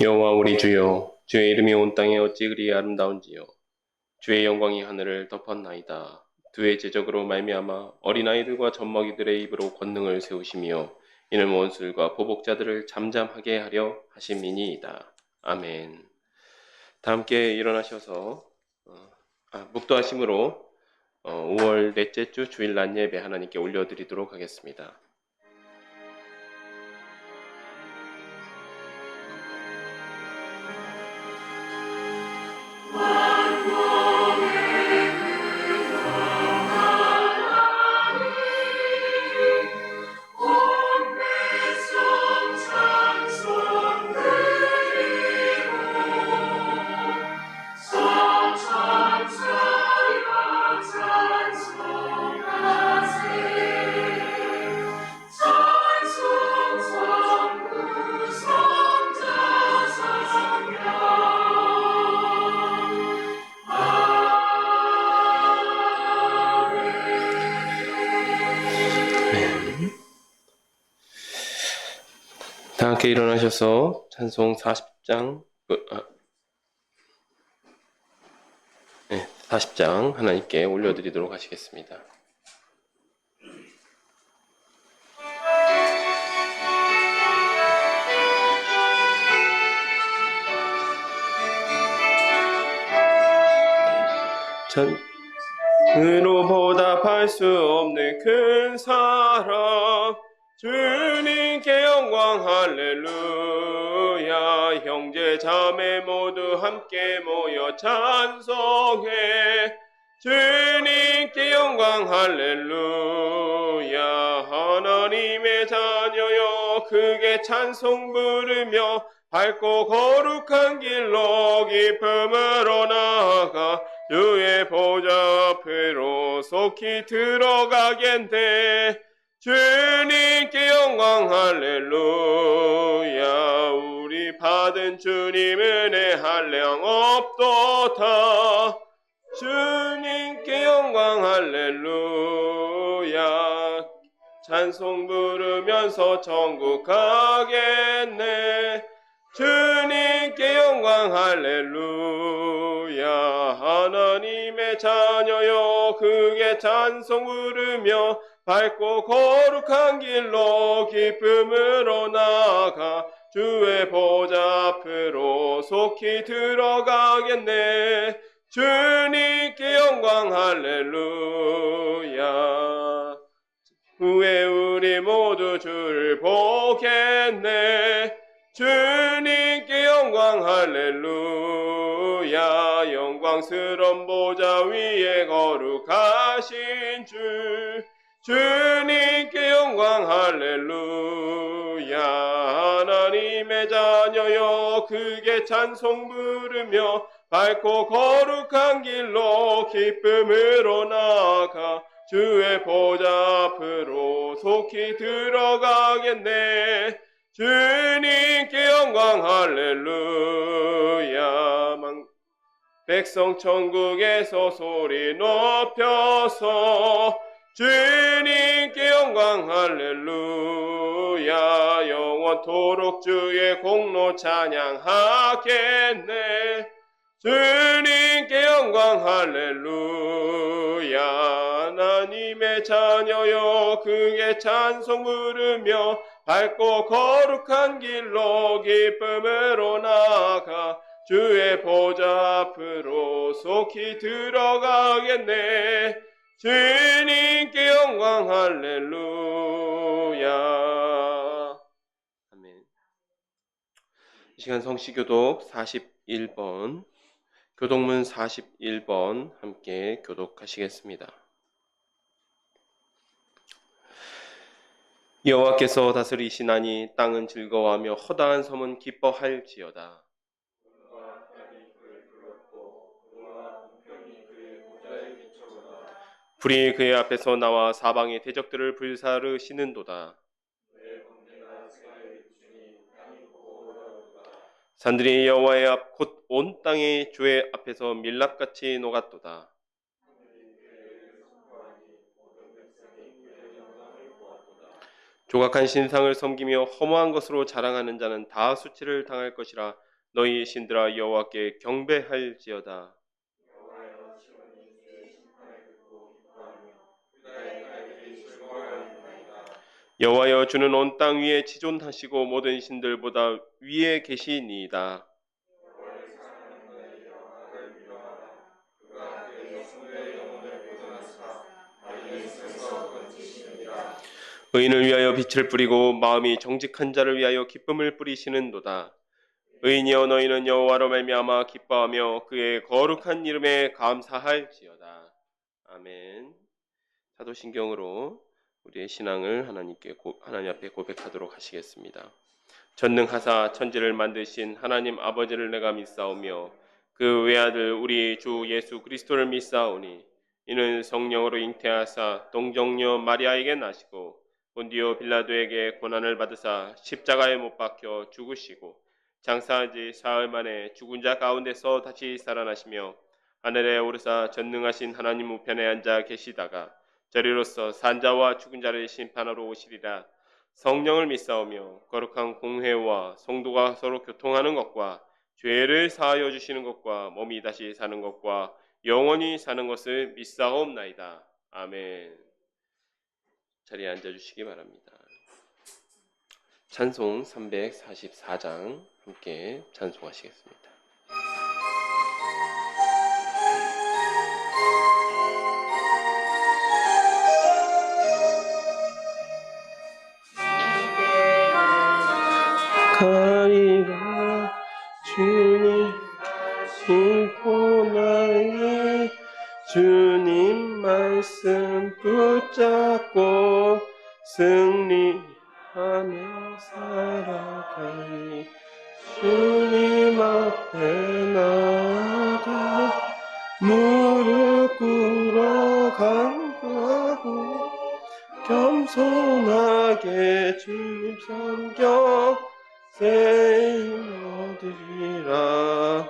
여호와 우리 주여, 주의 이름이 온 땅에 어찌 그리 아름다운지요. 주의 영광이 하늘을 덮었나이다. 주의 제적으로 말미암아 어린아이들과 젖먹이들의 입으로 권능을 세우시며 이는 원수들과 보복자들을 잠잠하게 하려 하심이니이다. 아멘. 다 함께 일어나셔서 묵도하심으로 5월 넷째 주 주일 낮 예배 하나님께 올려드리도록 하겠습니다. 다 함께 일어나셔서 찬송 40장 40장 하나님께 올려드리도록 하시겠습니다. 으로 보답할 수 없는 큰 사랑 주님께 영광 할렐루야. 형제 자매 모두 함께 모여 찬송해 주님께 영광 할렐루야. 하나님의 자녀여 크게 찬송 부르며 밝고 거룩한 길로 기쁨으로 나아가 주의 보좌 앞으로 속히 들어가겠네. 주님께 영광 할렐루야. 우리 받은 주님 은혜 한량 없도다. 주님께 영광 할렐루야. 찬송 부르면서 천국 가겠네. 주님께 영광 할렐루야. 하나님의 자녀여 크게 찬송 부르며 밝고 거룩한 길로 기쁨으로 나아가 주의 보좌 앞으로 속히 들어가겠네. 주님께 영광 할렐루야. 후에 우리 모두 주를 보겠네. 주님께 영광 할렐루야. 영광스러운 보좌 위에 거룩하신 주 주님께 영광 할렐루야. 하나님의 자녀여 크게 찬송 부르며 밝고 거룩한 길로 기쁨으로 나아가 주의 보좌 앞으로 속히 들어가겠네. 주님께 영광 할렐루야. 백성 천국에서 소리 높여서 주님께 영광 할렐루야. 영원토록 주의 공로 찬양하겠네. 주님께 영광 할렐루야. 하나님의 자녀여 크게 찬송 부르며 밝고 거룩한 길로 기쁨으로 나아가 주의 보좌 앞으로 속히 들어가겠네. 주님께 영광 할렐루야. 아멘. 이 시간 성시교독 41번 교독문 41번 함께 교독하시겠습니다. 여호와께서 다스리시나니 땅은 즐거워하며 허다한 섬은 기뻐할지어다. 불이 그의 앞에서 나와 사방의 대적들을 불사르시는도다. 산들이 여호와의 앞 곧 온 땅이 주의 앞에서 밀랍같이 녹았도다. 조각한 신상을 섬기며 허무한 것으로 자랑하는 자는 다 수치를 당할 것이라. 너희 신들아 여호와께 경배할지어다. 여호와여 주는 온 땅 위에 지존하시고 모든 신들보다 위에 계시니이다. 의인을 위하여 빛을 뿌리고 마음이 정직한 자를 위하여 기쁨을 뿌리시는도다. 의인이여 너희는 여호와로 말미암아 기뻐하며 그의 거룩한 이름에 감사할지어다. 아멘. 사도신경으로 우리의 신앙을 하나님 앞에 고백하도록 하시겠습니다. 전능하사 천지를 만드신 하나님 아버지를 내가 믿사오며 그 외아들 우리 주 예수 그리스도를 믿사오니 이는 성령으로 잉태하사 동정녀 마리아에게 나시고 본디오 빌라도에게 고난을 받으사 십자가에 못 박혀 죽으시고 장사한 지 사흘 만에 죽은 자 가운데서 다시 살아나시며 하늘에 오르사 전능하신 하나님 우편에 앉아 계시다가 저리로서 산자와 죽은 자를 심판하러 오시리라. 성령을 믿사오며 거룩한 공회와 성도가 서로 교통하는 것과 죄를 사하여 주시는 것과 몸이 다시 사는 것과 영원히 사는 것을 믿사옵나이다. 아멘. 자리에 앉아주시기 바랍니다. 찬송 344장 함께 찬송하시겠습니다. 가리라 주님 신고나니 주님 말씀 붙잡고 승리하며 살아가니 주님 앞에 나아가 무릎 꿇어 간구하고 겸손하게 주님 섬겨 새 힘 얻으리라.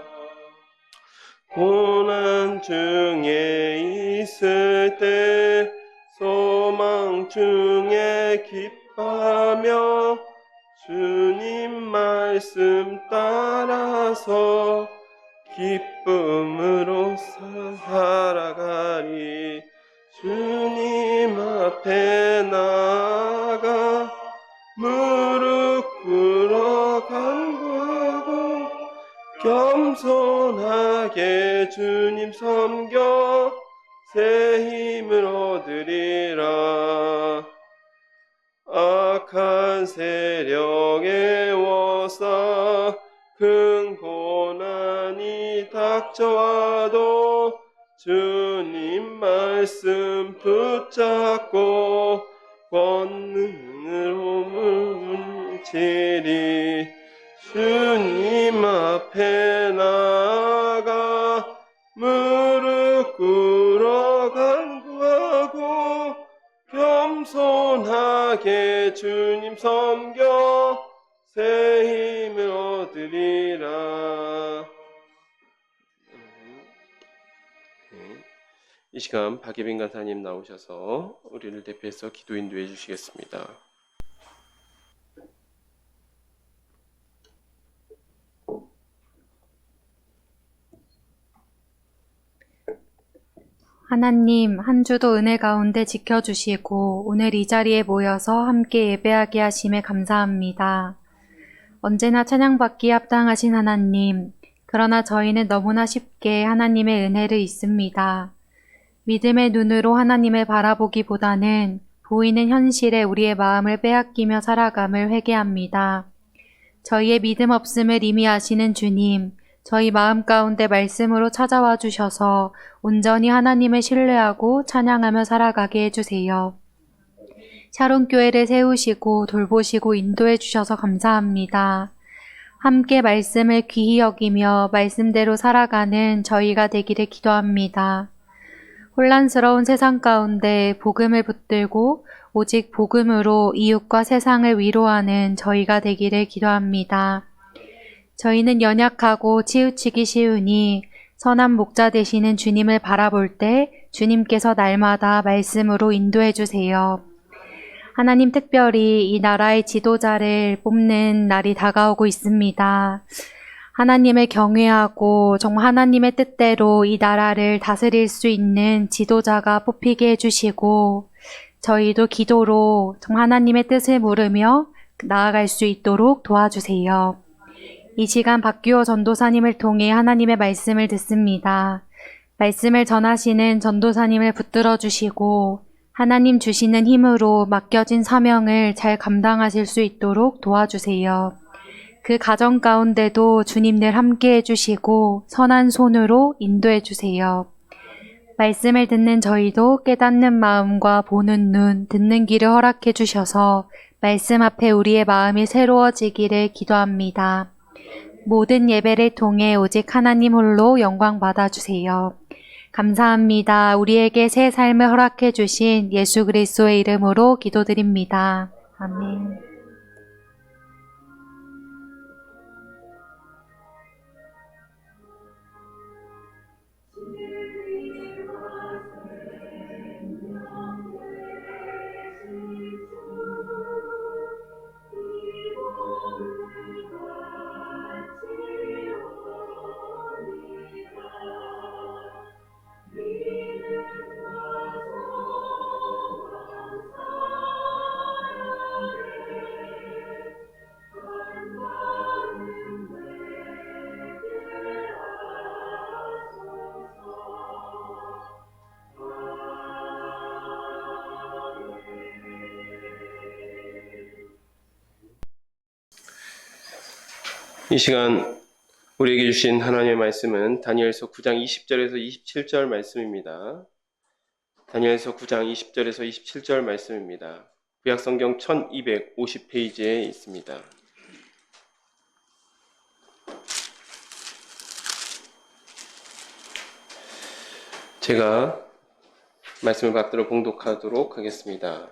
고난 중에 있을 때 소망 중에 기뻐하며 주님 말씀 따라서 기쁨으로 살아가리. 주님 앞에 나아가 무릎 꿇어 간구하고 겸손하게 주님 섬겨 새 힘을 얻으리라. 악한 세력에 워싸 큰 고난이 닥쳐와도 주님 말씀 붙잡고 권능으로 물리치리. 주님 앞에 나아가 무릎 꿇어 간구하고 겸손하게 주님 섬겨 새 힘을 얻으리라. 이 시간 박예빈 간사님 나오셔서 우리를 대표해서 기도 인도해 주시겠습니다. 하나님, 한 주도 은혜 가운데 지켜주시고 오늘 이 자리에 모여서 함께 예배하게 하심에 감사합니다. 언제나 찬양받기에 합당하신 하나님, 그러나 저희는 너무나 쉽게 하나님의 은혜를 잊습니다. 믿음의 눈으로 하나님을 바라보기보다는 보이는 현실에 우리의 마음을 빼앗기며 살아감을 회개합니다. 저희의 믿음 없음을 이미 아시는 주님, 저희 마음 가운데 말씀으로 찾아와 주셔서 온전히 하나님을 신뢰하고 찬양하며 살아가게 해주세요. 샤론교회를 세우시고 돌보시고 인도해 주셔서 감사합니다. 함께 말씀을 귀히 여기며 말씀대로 살아가는 저희가 되기를 기도합니다. 혼란스러운 세상 가운데 복음을 붙들고 오직 복음으로 이웃과 세상을 위로하는 저희가 되기를 기도합니다. 저희는 연약하고 치우치기 쉬우니 선한 목자 되시는 주님을 바라볼 때 주님께서 날마다 말씀으로 인도해 주세요. 하나님, 특별히 이 나라의 지도자를 뽑는 날이 다가오고 있습니다. 하나님을 경외하고 정말 하나님의 뜻대로 이 나라를 다스릴 수 있는 지도자가 뽑히게 해주시고 저희도 기도로 정말 하나님의 뜻을 물으며 나아갈 수 있도록 도와주세요. 이 시간 박규호 전도사님을 통해 하나님의 말씀을 듣습니다. 말씀을 전하시는 전도사님을 붙들어 주시고 하나님 주시는 힘으로 맡겨진 사명을 잘 감당하실 수 있도록 도와주세요. 그 가정 가운데도 주님 늘 함께 해주시고 선한 손으로 인도해 주세요. 말씀을 듣는 저희도 깨닫는 마음과 보는 눈, 듣는 귀를 허락해 주셔서 말씀 앞에 우리의 마음이 새로워지기를 기도합니다. 모든 예배를 통해 오직 하나님 홀로 영광 받아주세요. 감사합니다. 우리에게 새 삶을 허락해 주신 예수 그리스도의 이름으로 기도드립니다. 아멘. 이 시간 우리에게 주신 하나님의 말씀은 다니엘서 9장 20절에서 27절 말씀입니다. 다니엘서 9장 20절에서 27절 말씀입니다. 구약성경 1250페이지에 있습니다. 제가 말씀을 받들어 봉독하도록 하겠습니다.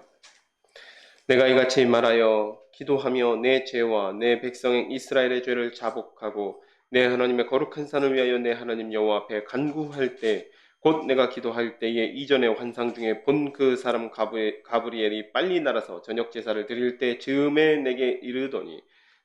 내가 이같이 말하여 기도하며 내 죄와 내 백성 이스라엘의 죄를 자복하고 내 하나님의 거룩한 산을 위하여 내 하나님 여호와 앞에 간구할 때 곧 내가 기도할 때에 이전의 환상 중에 본 그 사람 가브리엘이 빨리 날아서 저녁 제사를 드릴 때 즈음에 내게 이르더니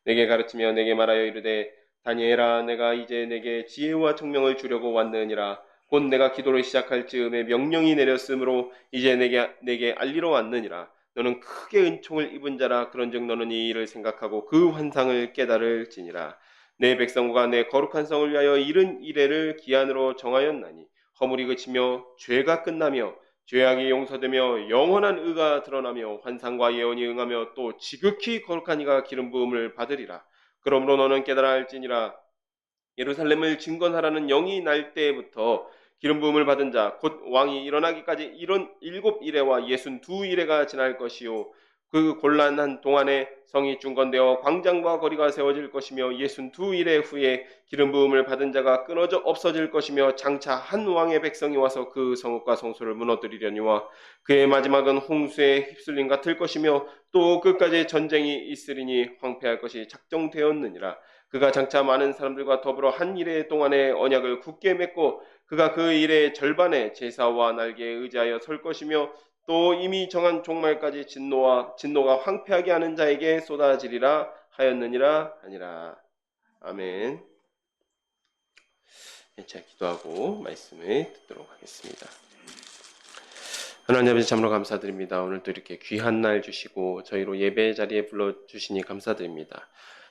내게 가르치며 내게 말하여 이르되 다니엘아 내가 이제 내게 지혜와 총명을 주려고 왔느니라. 곧 내가 기도를 시작할 즈음에 명령이 내렸으므로 이제 내게 알리러 왔느니라. 너는 크게 은총을 입은 자라. 그런즉 너는 이 일을 생각하고 그 환상을 깨달을지니라. 내 백성과 내 거룩한 성을 위하여 이른 이래를 기한으로 정하였나니 허물이 그치며 죄가 끝나며 죄악이 용서되며 영원한 의가 드러나며 환상과 예언이 응하며 또 지극히 거룩한 이가 기름 부음을 받으리라. 그러므로 너는 깨달아 알지니라. 예루살렘을 진건하라는 영이 날 때부터 기름 부음을 받은 자 곧 왕이 일어나기까지 이런 7이레와 62이레가 지날 것이요 그 곤란한 동안에 성이 중건되어 광장과 거리가 세워질 것이며 62이레 후에 기름 부음을 받은 자가 끊어져 없어질 것이며 장차 한 왕의 백성이 와서 그 성읍과 성소를 무너뜨리려니와 그의 마지막은 홍수에 휩쓸림 같을 것이며 또 끝까지 전쟁이 있으리니 황폐할 것이 작정되었느니라. 그가 장차 많은 사람들과 더불어 한 이레 동안의 언약을 굳게 맺고 그가 그 일의 절반에 제사와 날개에 의지하여 설 것이며 또 이미 정한 종말까지 진노가 황폐하게 하는 자에게 쏟아지리라 하였느니라 하니라. 아멘. 제가 기도하고 말씀을 듣도록 하겠습니다. 하나님 아버지 참으로 감사드립니다. 오늘도 이렇게 귀한 날 주시고 저희로 예배 자리에 불러주시니 감사드립니다.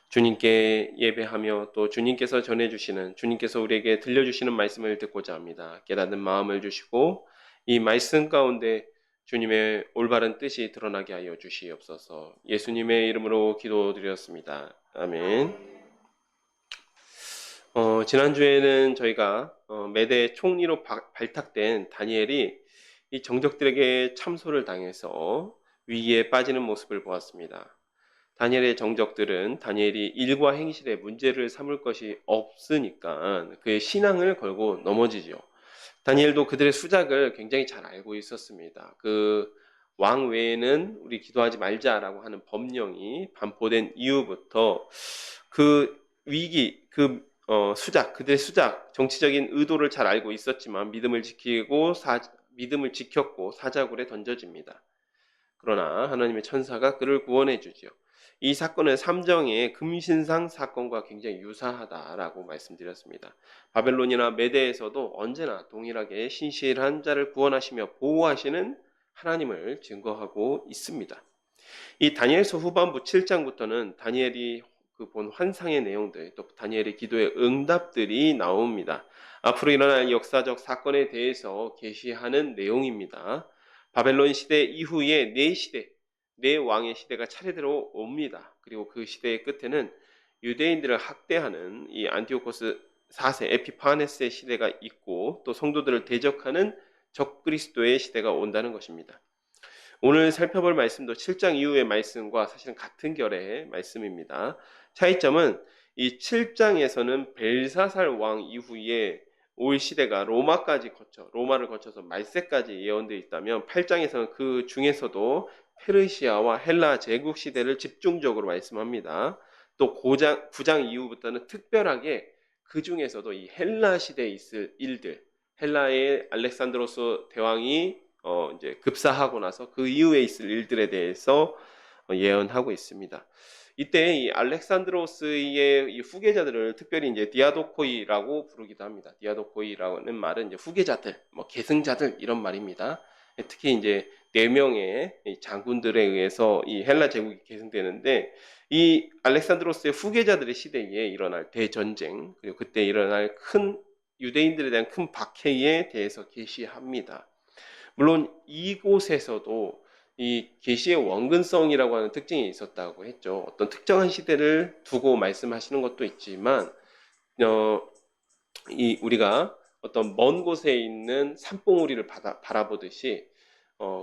주님께 예배하며 또 주님께서 전해주시는 주님께서 우리에게 들려주시는 말씀을 듣고자 합니다. 깨닫는 마음을 주시고 이 말씀 가운데 주님의 올바른 뜻이 드러나게 하여 주시옵소서. 예수님의 이름으로 기도드렸습니다. 아멘. 지난주에는 저희가 메대 총리로 발탁된 다니엘이 이 정적들에게 참소를 당해서 위기에 빠지는 모습을 보았습니다. 다니엘의 정적들은 다니엘이 일과 행실에 문제를 삼을 것이 없으니까 그의 신앙을 걸고 넘어지죠. 다니엘도 그들의 수작을 굉장히 잘 알고 있었습니다. 그 왕 외에는 우리 기도하지 말자라고 하는 법령이 반포된 이후부터 그 위기, 그들의 수작, 정치적인 의도를 잘 알고 있었지만 믿음을 지켰고 사자굴에 던져집니다. 그러나 하나님의 천사가 그를 구원해 주지요. 이 사건은 삼정의 금신상 사건과 굉장히 유사하다라고 말씀드렸습니다. 바벨론이나 메대에서도 언제나 동일하게 신실한 자를 구원하시며 보호하시는 하나님을 증거하고 있습니다. 이 다니엘서 후반부 7장부터는 다니엘이 그 본 환상의 내용들, 또 다니엘의 기도의 응답들이 나옵니다. 앞으로 일어날 역사적 사건에 대해서 계시하는 내용입니다. 바벨론 시대 이후에 네 시대, 네 왕의 시대가 차례대로 옵니다. 그리고 그 시대의 끝에는 유대인들을 학대하는 이 안티오코스 4세 에피파네스의 시대가 있고, 또 성도들을 대적하는 적그리스도의 시대가 온다는 것입니다. 오늘 살펴볼 말씀도 7장 이후의 말씀과 사실은 같은 결의 말씀입니다. 차이점은 이 7장에서는 벨사살 왕 이후에 올 시대가 로마를 거쳐서 말세까지 예언되어 있다면 8장에서는 그 중에서도 페르시아와 헬라 제국 시대를 집중적으로 말씀합니다. 또 9장 이후부터는 특별하게 그 중에서도 이 헬라 시대에 있을 일들, 헬라의 알렉산드로스 대왕이 이제 급사하고 나서 그 이후에 있을 일들에 대해서 예언하고 있습니다. 이때 이 알렉산드로스의 이 후계자들을 특별히 이제 디아도코이라고 부르기도 합니다. 디아도코이라는 말은 이제 후계자들, 뭐 계승자들 이런 말입니다. 특히 이제 4명의 장군들에 의해서 이 헬라 제국이 계승되는데, 이 알렉산드로스의 후계자들의 시대에 일어날 대전쟁, 그리고 그때 일어날 큰 유대인들에 대한 큰 박해에 대해서 계시합니다. 물론 이곳에서도 이 계시의 원근성이라고 하는 특징이 있었다고 했죠. 어떤 특정한 시대를 두고 말씀하시는 것도 있지만, 우리가 어떤 먼 곳에 있는 산봉우리를 바라보듯이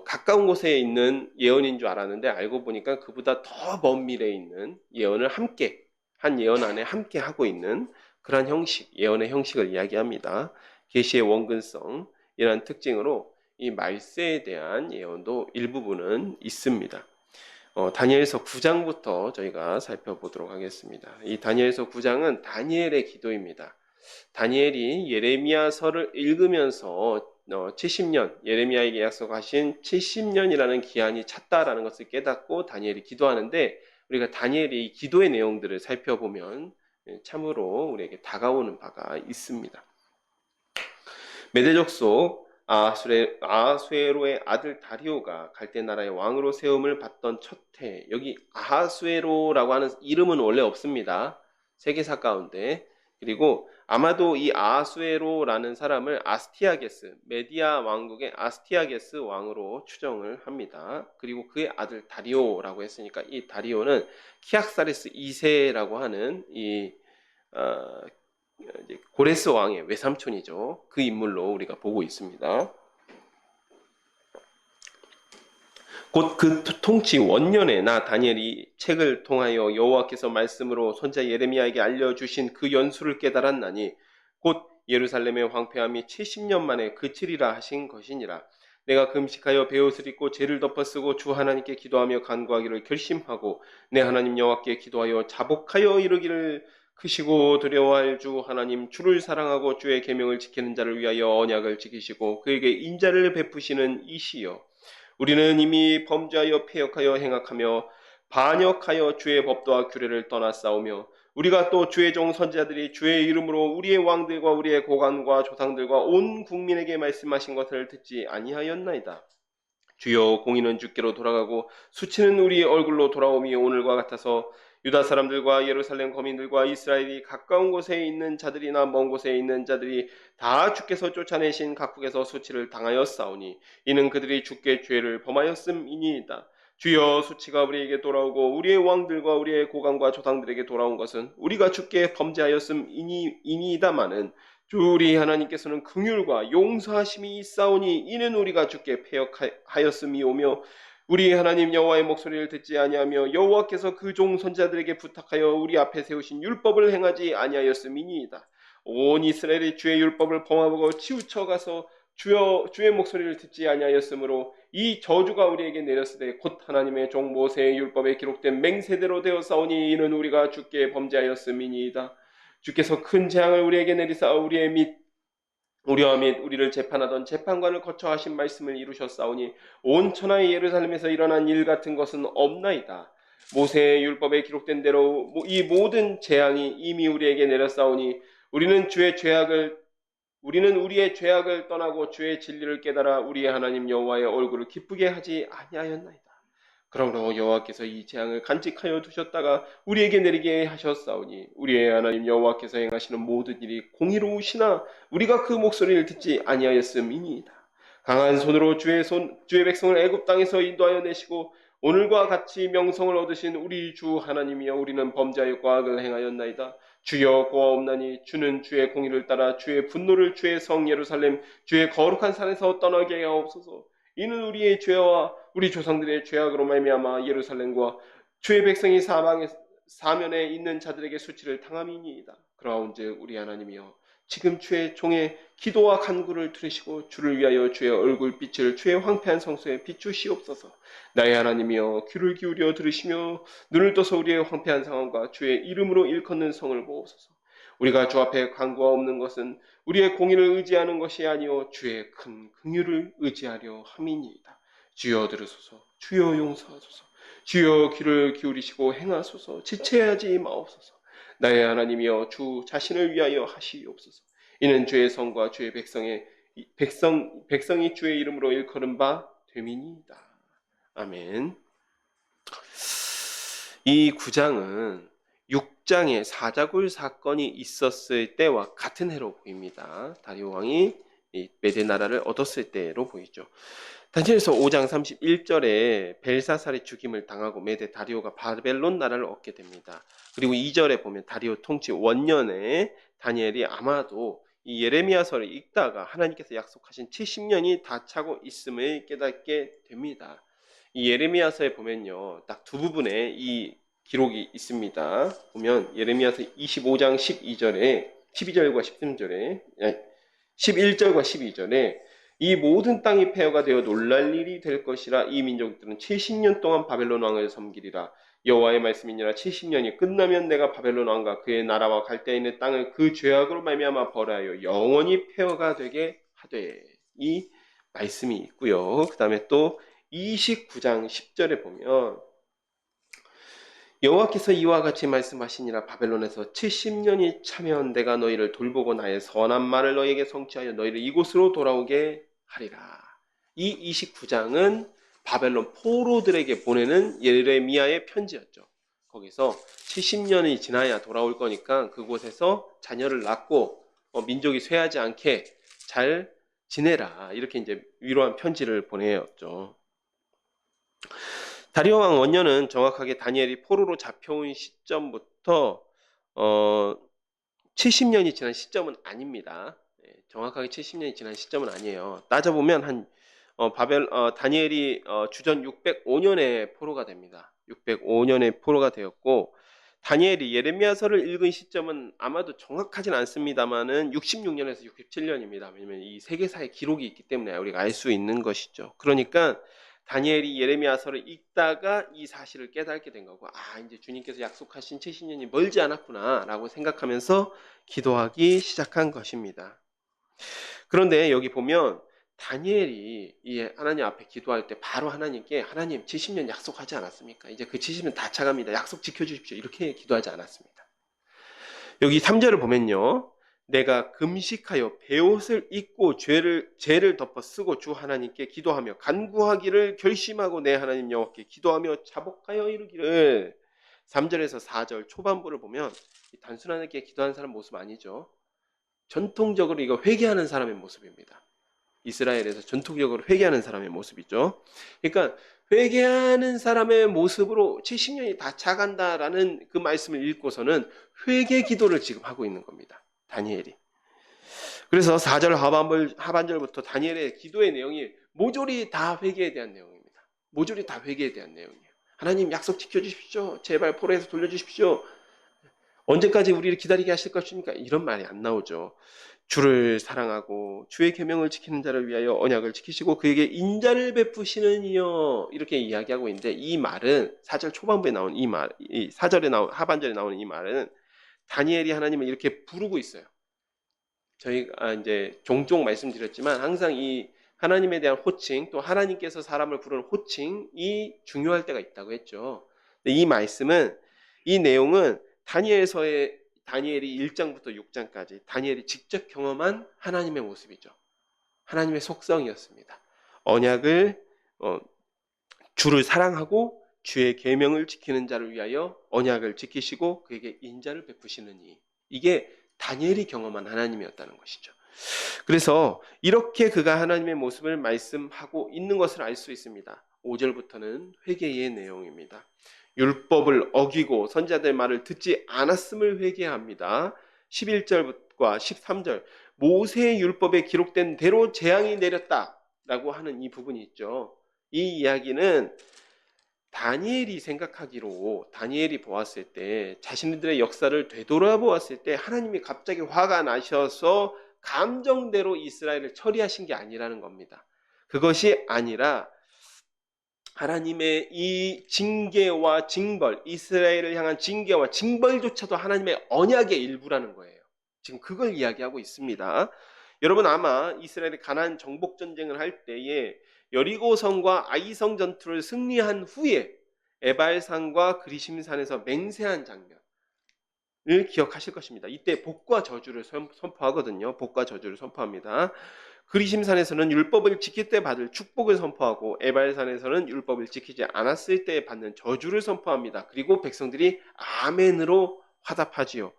가까운 곳에 있는 예언인 줄 알았는데 알고 보니까 그보다 더 먼 미래에 있는 예언을 한 예언 안에 함께 하고 있는 그런 형식, 예언의 형식을 이야기합니다. 계시의 원근성이라는 특징으로 이 말세에 대한 예언도 일부분은 있습니다. 다니엘서 9장부터 저희가 살펴보도록 하겠습니다. 이 다니엘서 9장은 다니엘의 기도입니다. 다니엘이 예레미야서를 읽으면서 70년, 예레미야에게 약속하신 70년이라는 기한이 찼다라는 것을 깨닫고 다니엘이 기도하는데, 우리가 다니엘이 기도의 내용들을 살펴보면 참으로 우리에게 다가오는 바가 있습니다. 메대족 속 아하수에로의 아들 다리오가 갈대 나라의 왕으로 세움을 받던 첫 해, 여기 아하수에로라고 하는 이름은 원래 없습니다. 세계사 가운데. 그리고 아마도 이 아하수에로라는 사람을 아스티아게스, 메디아 왕국의 아스티아게스 왕으로 추정을 합니다. 그리고 그의 아들 다리오라고 했으니까 이 다리오는 키악사레스 2세라고 하는 이 고레스 왕의 외삼촌이죠. 그 인물로 우리가 보고 있습니다. 곧 그 통치 원년에 나 다니엘이 책을 통하여 여호와께서 말씀으로 선자 예레미야에게 알려주신 그 연수를 깨달았나니 곧 예루살렘의 황폐함이 70년 만에 그치리라 하신 것이니라. 내가 금식하여 베옷을 입고 죄를 덮어쓰고 주 하나님께 기도하며 간구하기를 결심하고 내 하나님 여호와께 기도하여 자복하여 이르기를, 크시고 두려워할 주 하나님, 주를 사랑하고 주의 계명을 지키는 자를 위하여 언약을 지키시고 그에게 인자를 베푸시는 이시여, 우리는 이미 범죄하여 패역하여 행악하며 반역하여 주의 법도와 규례를 떠나 싸우며 우리가 또 주의 종 선지자들이 주의 이름으로 우리의 왕들과 우리의 고관과 조상들과 온 국민에게 말씀하신 것을 듣지 아니하였나이다. 주여, 공의는 주께로 돌아가고 수치는 우리 얼굴로 돌아오미 오늘과 같아서 유다 사람들과 예루살렘 거민들과 이스라엘이 가까운 곳에 있는 자들이나 먼 곳에 있는 자들이 다 주께서 쫓아내신 각국에서 수치를 당하였사오니 이는 그들이 주께 죄를 범하였음이니이다. 주여, 수치가 우리에게 돌아오고 우리의 왕들과 우리의 고관과 조상들에게 돌아온 것은 우리가 주께 범죄하였음이니이다마는 주 우리 하나님께서는 긍휼과 용서하심이 있사오니 이는 우리가 주께 패역하였음이오며 우리 하나님 여호와의 목소리를 듣지 아니하며 여호와께서 그 종 선지자들에게 부탁하여 우리 앞에 세우신 율법을 행하지 아니하였음이니이다. 온 이스라엘이 주의 율법을 범하고 치우쳐가서 주의 목소리를 듣지 아니하였으므로 이 저주가 우리에게 내렸으되 곧 하나님의 종 모세의 율법에 기록된 맹세대로 되었사오니 이는 우리가 주께 범죄하였음이니이다. 주께서 큰 재앙을 우리에게 내리사 우리와 및 우리를 재판하던 재판관을 거쳐 하신 말씀을 이루셨사오니 온 천하의 예루살렘에서 일어난 일 같은 것은 없나이다. 모세의 율법에 기록된 대로 이 모든 재앙이 이미 우리에게 내렸사오니 우리는 우리의 죄악을 떠나고 주의 진리를 깨달아 우리의 하나님 여호와의 얼굴을 기쁘게 하지 아니하였나이다. 그러므로 여호와께서 이 재앙을 간직하여 두셨다가 우리에게 내리게 하셨사오니 우리의 하나님 여호와께서 행하시는 모든 일이 공의로우시나 우리가 그 목소리를 듣지 아니하였음이니이다. 강한 손으로 주의 백성을 애굽 땅에서 인도하여 내시고 오늘과 같이 명성을 얻으신 우리 주 하나님이여 우리는 범죄하여 악을 행하였나이다. 주여 고아옵나니 주는 주의 공의를 따라 주의 분노를 주의 성 예루살렘 주의 거룩한 산에서 떠나게 하옵소서. 이는 우리의 죄와 우리 조상들의 죄악으로 말미암아 예루살렘과 주의 백성이 사면에 있는 자들에게 수치를 당함이니이다. 그러온즉 우리 하나님이여 지금 주의 종의 기도와 간구를 들으시고 주를 위하여 주의 얼굴빛을 주의 황폐한 성소에 비추시옵소서. 나의 하나님이여 귀를 기울여 들으시며 눈을 떠서 우리의 황폐한 상황과 주의 이름으로 일컫는 성을 보옵소서. 우리가 주 앞에 간구하옵는 것은 우리의 공의를 의지하는 것이 아니요 주의 큰 긍휼을 의지하려 함이니이다. 주여 들으소서. 주여 용서하소서. 주여 귀를 기울이시고 행하소서. 지체하지 마옵소서. 나의 하나님이여 주 자신을 위하여 하시옵소서. 이는 주의 성과 주의 백성이 주의 이름으로 일컬은 바 됨이니이다. 아멘. 이 9장은 6장의 사자굴 사건이 있었을 때와 같은 해로 보입니다. 다리오 왕이 메대 나라를 얻었을 때로 보이죠. 다니엘서 5장 31절에 벨사살의 죽임을 당하고 메대 다리오가 바벨론 나라를 얻게 됩니다. 그리고 2절에 보면 다리오 통치 원년에 다니엘이 아마도 이 예레미야서를 읽다가 하나님께서 약속하신 70년이 다 차고 있음을 깨닫게 됩니다. 이 예레미야서에 보면요, 딱 두 부분에 이 기록이 있습니다. 보면 예레미야서 25장 12절과 13절에 11절과 12절에 이 모든 땅이 폐허가 되어 놀랄 일이 될 것이라 이 민족들은 70년 동안 바벨론 왕을 섬기리라. 여호와의 말씀이니라. 70년이 끝나면 내가 바벨론 왕과 그의 나라와 갈대에 있는 땅을 그 죄악으로 말미암아 벌하여 영원히 폐허가 되게 하되. 이 말씀이 있고요. 그 다음에 또 29장 10절에 보면 여호와께서 이와 같이 말씀하시니라. 바벨론에서 70년이 차면 내가 너희를 돌보고 나의 선한 말을 너희에게 성취하여 너희를 이곳으로 돌아오게 하리라. 이 29장은 바벨론 포로들에게 보내는 예레미야의 편지였죠. 거기서 70년이 지나야 돌아올 거니까 그곳에서 자녀를 낳고 민족이 쇠하지 않게 잘 지내라. 이렇게 이제 위로한 편지를 보내었죠. 다리오 왕 원년은 정확하게 다니엘이 포로로 잡혀온 시점부터 70년이 지난 시점은 아닙니다. 정확하게 70년이 지난 시점은 아니에요. 따져보면 다니엘이 주전 605년에 포로가 됩니다. 605년에 포로가 되었고 다니엘이 예레미야서를 읽은 시점은 아마도 정확하진 않습니다만은 66년에서 67년입니다. 왜냐하면 이 세계사의 기록이 있기 때문에 우리가 알 수 있는 것이죠. 그러니까 다니엘이 예레미야서를 읽다가 이 사실을 깨닫게 된 거고, 이제 주님께서 약속하신 70년이 멀지 않았구나 라고 생각하면서 기도하기 시작한 것입니다. 그런데 여기 보면 다니엘이 이 하나님 앞에 기도할 때 바로 하나님께 하나님 70년 약속하지 않았습니까? 이제 그 70년 다 차갑니다. 약속 지켜주십시오. 이렇게 기도하지 않았습니다. 여기 3절을 보면요. 내가 금식하여 베옷을 입고 죄를 덮어 쓰고 주 하나님께 기도하며 간구하기를 결심하고 내 하나님 여호와께 기도하며 자복하여 이르기를. 3절에서 4절 초반부를 보면 단순하게 기도하는 사람 모습 아니죠. 전통적으로 이거 회개하는 사람의 모습입니다. 이스라엘에서 전통적으로 회개하는 사람의 모습이죠. 그러니까 회개하는 사람의 모습으로 70년이 다 차간다라는 그 말씀을 읽고서는 회개 기도를 지금 하고 있는 겁니다. 다니엘이. 그래서 4절 하반절부터 다니엘의 기도의 내용이 모조리 다 회개에 대한 내용입니다. 모조리 다 회개에 대한 내용이에요. 하나님 약속 지켜주십시오. 제발 포로에서 돌려주십시오. 언제까지 우리를 기다리게 하실 것입니까? 이런 말이 안 나오죠. 주를 사랑하고 주의 계명을 지키는 자를 위하여 언약을 지키시고 그에게 인자를 베푸시는 이여, 이렇게 이야기하고 있는데, 이 말은 4절 초반부에 나온 이 말, 이 4절에 나온 하반절에 나오는 이 말은 다니엘이 하나님을 이렇게 부르고 있어요. 저희가 이제 종종 말씀드렸지만 항상 이 하나님에 대한 호칭, 또 하나님께서 사람을 부르는 호칭이 중요할 때가 있다고 했죠. 이 말씀은, 이 내용은 다니엘이 1장부터 6장까지 다니엘이 직접 경험한 하나님의 모습이죠. 하나님의 속성이었습니다. 언약을 주를 사랑하고 주의 계명을 지키는 자를 위하여 언약을 지키시고 그에게 인자를 베푸시느니, 이게 다니엘이 경험한 하나님이었다는 것이죠. 그래서 이렇게 그가 하나님의 모습을 말씀하고 있는 것을 알 수 있습니다. 5절부터는 회개의 내용입니다. 율법을 어기고 선지자들 말을 듣지 않았음을 회개합니다. 11절과 13절, 모세의 율법에 기록된 대로 재앙이 내렸다라고 하는 이 부분이 있죠. 이 이야기는 다니엘이 보았을 때, 자신들의 역사를 되돌아보았을 때 하나님이 갑자기 화가 나셔서 감정대로 이스라엘을 처리하신 게 아니라는 겁니다. 그것이 아니라 하나님의 이 징계와 징벌, 이스라엘을 향한 징계와 징벌조차도 하나님의 언약의 일부라는 거예요. 지금 그걸 이야기하고 있습니다. 여러분, 아마 이스라엘이 가나안 정복 전쟁을 할 때에 여리고성과 아이성 전투를 승리한 후에 에발산과 그리심산에서 맹세한 장면을 기억하실 것입니다. 이때 복과 저주를 선포하거든요. 복과 저주를 선포합니다. 그리심산에서는 율법을 지킬 때 받을 축복을 선포하고 에발산에서는 율법을 지키지 않았을 때 받는 저주를 선포합니다. 그리고 백성들이 아멘으로 화답하지요.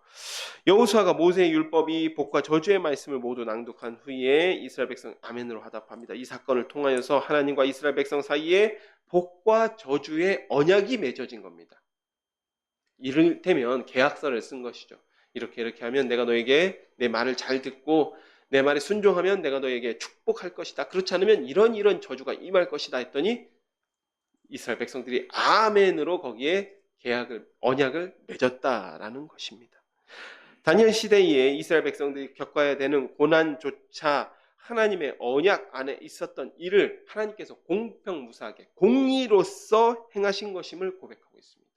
여호수아가 모세의 율법이 복과 저주의 말씀을 모두 낭독한 후에 이스라엘 백성 아멘으로 화답합니다. 이 사건을 통하여서 하나님과 이스라엘 백성 사이에 복과 저주의 언약이 맺어진 겁니다. 이를테면 계약서를 쓴 것이죠. 이렇게 하면 내가 너에게 내 말을 잘 듣고 내 말에 순종하면 내가 너에게 축복할 것이다. 그렇지 않으면 이런 저주가 임할 것이다 했더니 이스라엘 백성들이 아멘으로 거기에 언약을 맺었다라는 것입니다. 다니엘 시대에 이스라엘 백성들이 겪어야 되는 고난조차 하나님의 언약 안에 있었던 일을 하나님께서 공평무사하게 공의로서 행하신 것임을 고백하고 있습니다.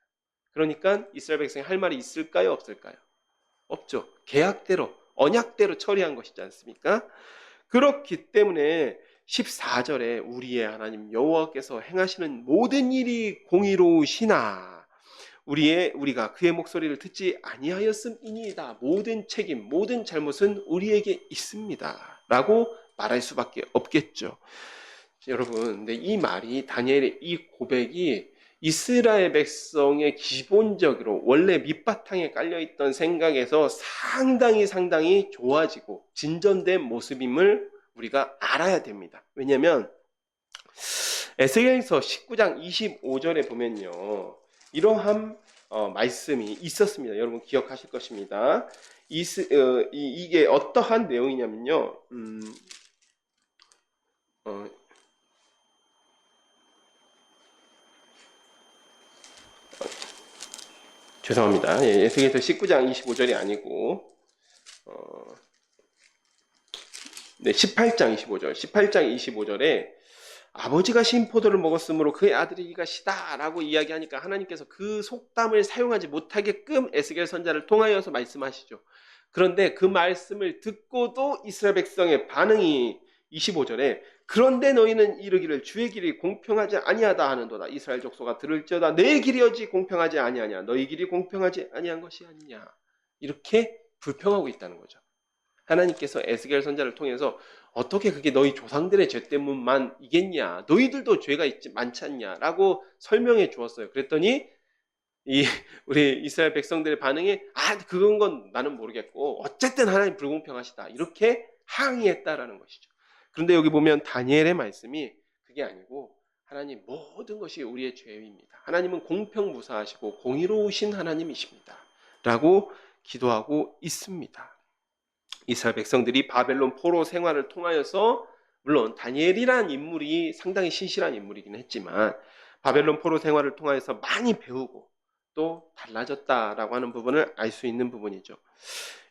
그러니까 이스라엘 백성이 할 말이 있을까요? 없을까요? 없죠. 계약대로, 언약대로 처리한 것이지 않습니까? 그렇기 때문에 14절에 우리의 하나님 여호와께서 행하시는 모든 일이 공의로우시나 우리가 그의 목소리를 듣지 아니하였음이니이다. 모든 책임, 모든 잘못은 우리에게 있습니다. 라고 말할 수밖에 없겠죠. 여러분, 근데 이 말이, 다니엘의 이 고백이 이스라엘 백성의 기본적으로 원래 밑바탕에 깔려있던 생각에서 상당히 좋아지고 진전된 모습임을 우리가 알아야 됩니다. 왜냐하면 에스겔서 19장 25절에 보면요, 이러한 말씀이 있었습니다. 여러분 기억하실 것입니다. 이게 어떠한 내용이냐면요, 죄송합니다. 에스겔서 19장 25절이 아니고 18장 25절. 18장 25절에 아버지가 신포도를 먹었으므로 그의 아들이 이가시다 라고 이야기하니까 하나님께서 그 속담을 사용하지 못하게끔 에스겔 선지자를 통하여서 말씀하시죠. 그런데 그 말씀을 듣고도 이스라엘 백성의 반응이 25절에 그런데 너희는 이르기를 주의 길이 공평하지 아니하다 하는도다. 이스라엘 족속아 들을지어다. 내 길이 어찌 공평하지 아니하냐. 너희 길이 공평하지 아니한 것이 아니냐. 이렇게 불평하고 있다는 거죠. 하나님께서 에스겔 선지자를 통해서 어떻게 그게 너희 조상들의 죄 때문만 이겠냐, 너희들도 죄가 많지 않냐 라고 설명해 주었어요. 그랬더니 우리 이스라엘 백성들의 반응이 그건 건 나는 모르겠고 어쨌든 하나님 불공평하시다 이렇게 항의했다라는 것이죠. 그런데 여기 보면 다니엘의 말씀이 그게 아니고 하나님 모든 것이 우리의 죄입니다. 하나님은 공평무사하시고 공의로우신 하나님이십니다 라고 기도하고 있습니다. 이스라엘 백성들이 바벨론 포로 생활을 통하여서, 물론 다니엘이라는 인물이 상당히 신실한 인물이긴 했지만 바벨론 포로 생활을 통하여서 많이 배우고 또 달라졌다라고 하는 부분을 알 수 있는 부분이죠.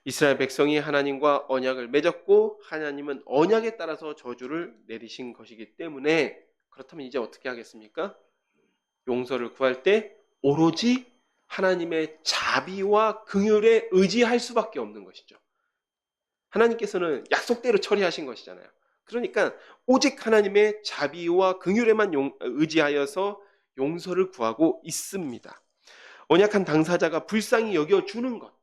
이스라엘 백성이 하나님과 언약을 맺었고 하나님은 언약에 따라서 저주를 내리신 것이기 때문에, 그렇다면 이제 어떻게 하겠습니까? 용서를 구할 때 오로지 하나님의 자비와 긍휼에 의지할 수밖에 없는 것이죠. 하나님께서는 약속대로 처리하신 것이잖아요. 그러니까 오직 하나님의 자비와 긍휼에만 의지하여서 용서를 구하고 있습니다. 언약한 당사자가 불쌍히 여겨주는 것,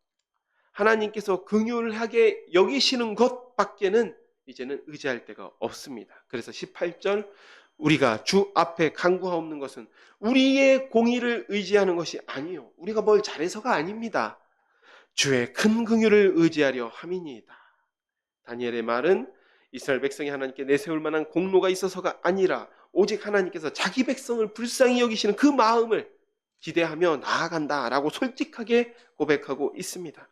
하나님께서 긍휼하게 여기시는 것밖에는 이제는 의지할 데가 없습니다. 그래서 18절, 우리가 주 앞에 간구하옵는 것은 우리의 공의를 의지하는 것이 아니요 우리가 뭘 잘해서가 아닙니다. 주의 큰 긍휼을 의지하려 함이니이다. 다니엘의 말은 이스라엘 백성이 하나님께 내세울 만한 공로가 있어서가 아니라 오직 하나님께서 자기 백성을 불쌍히 여기시는 그 마음을 기대하며 나아간다라고 솔직하게 고백하고 있습니다.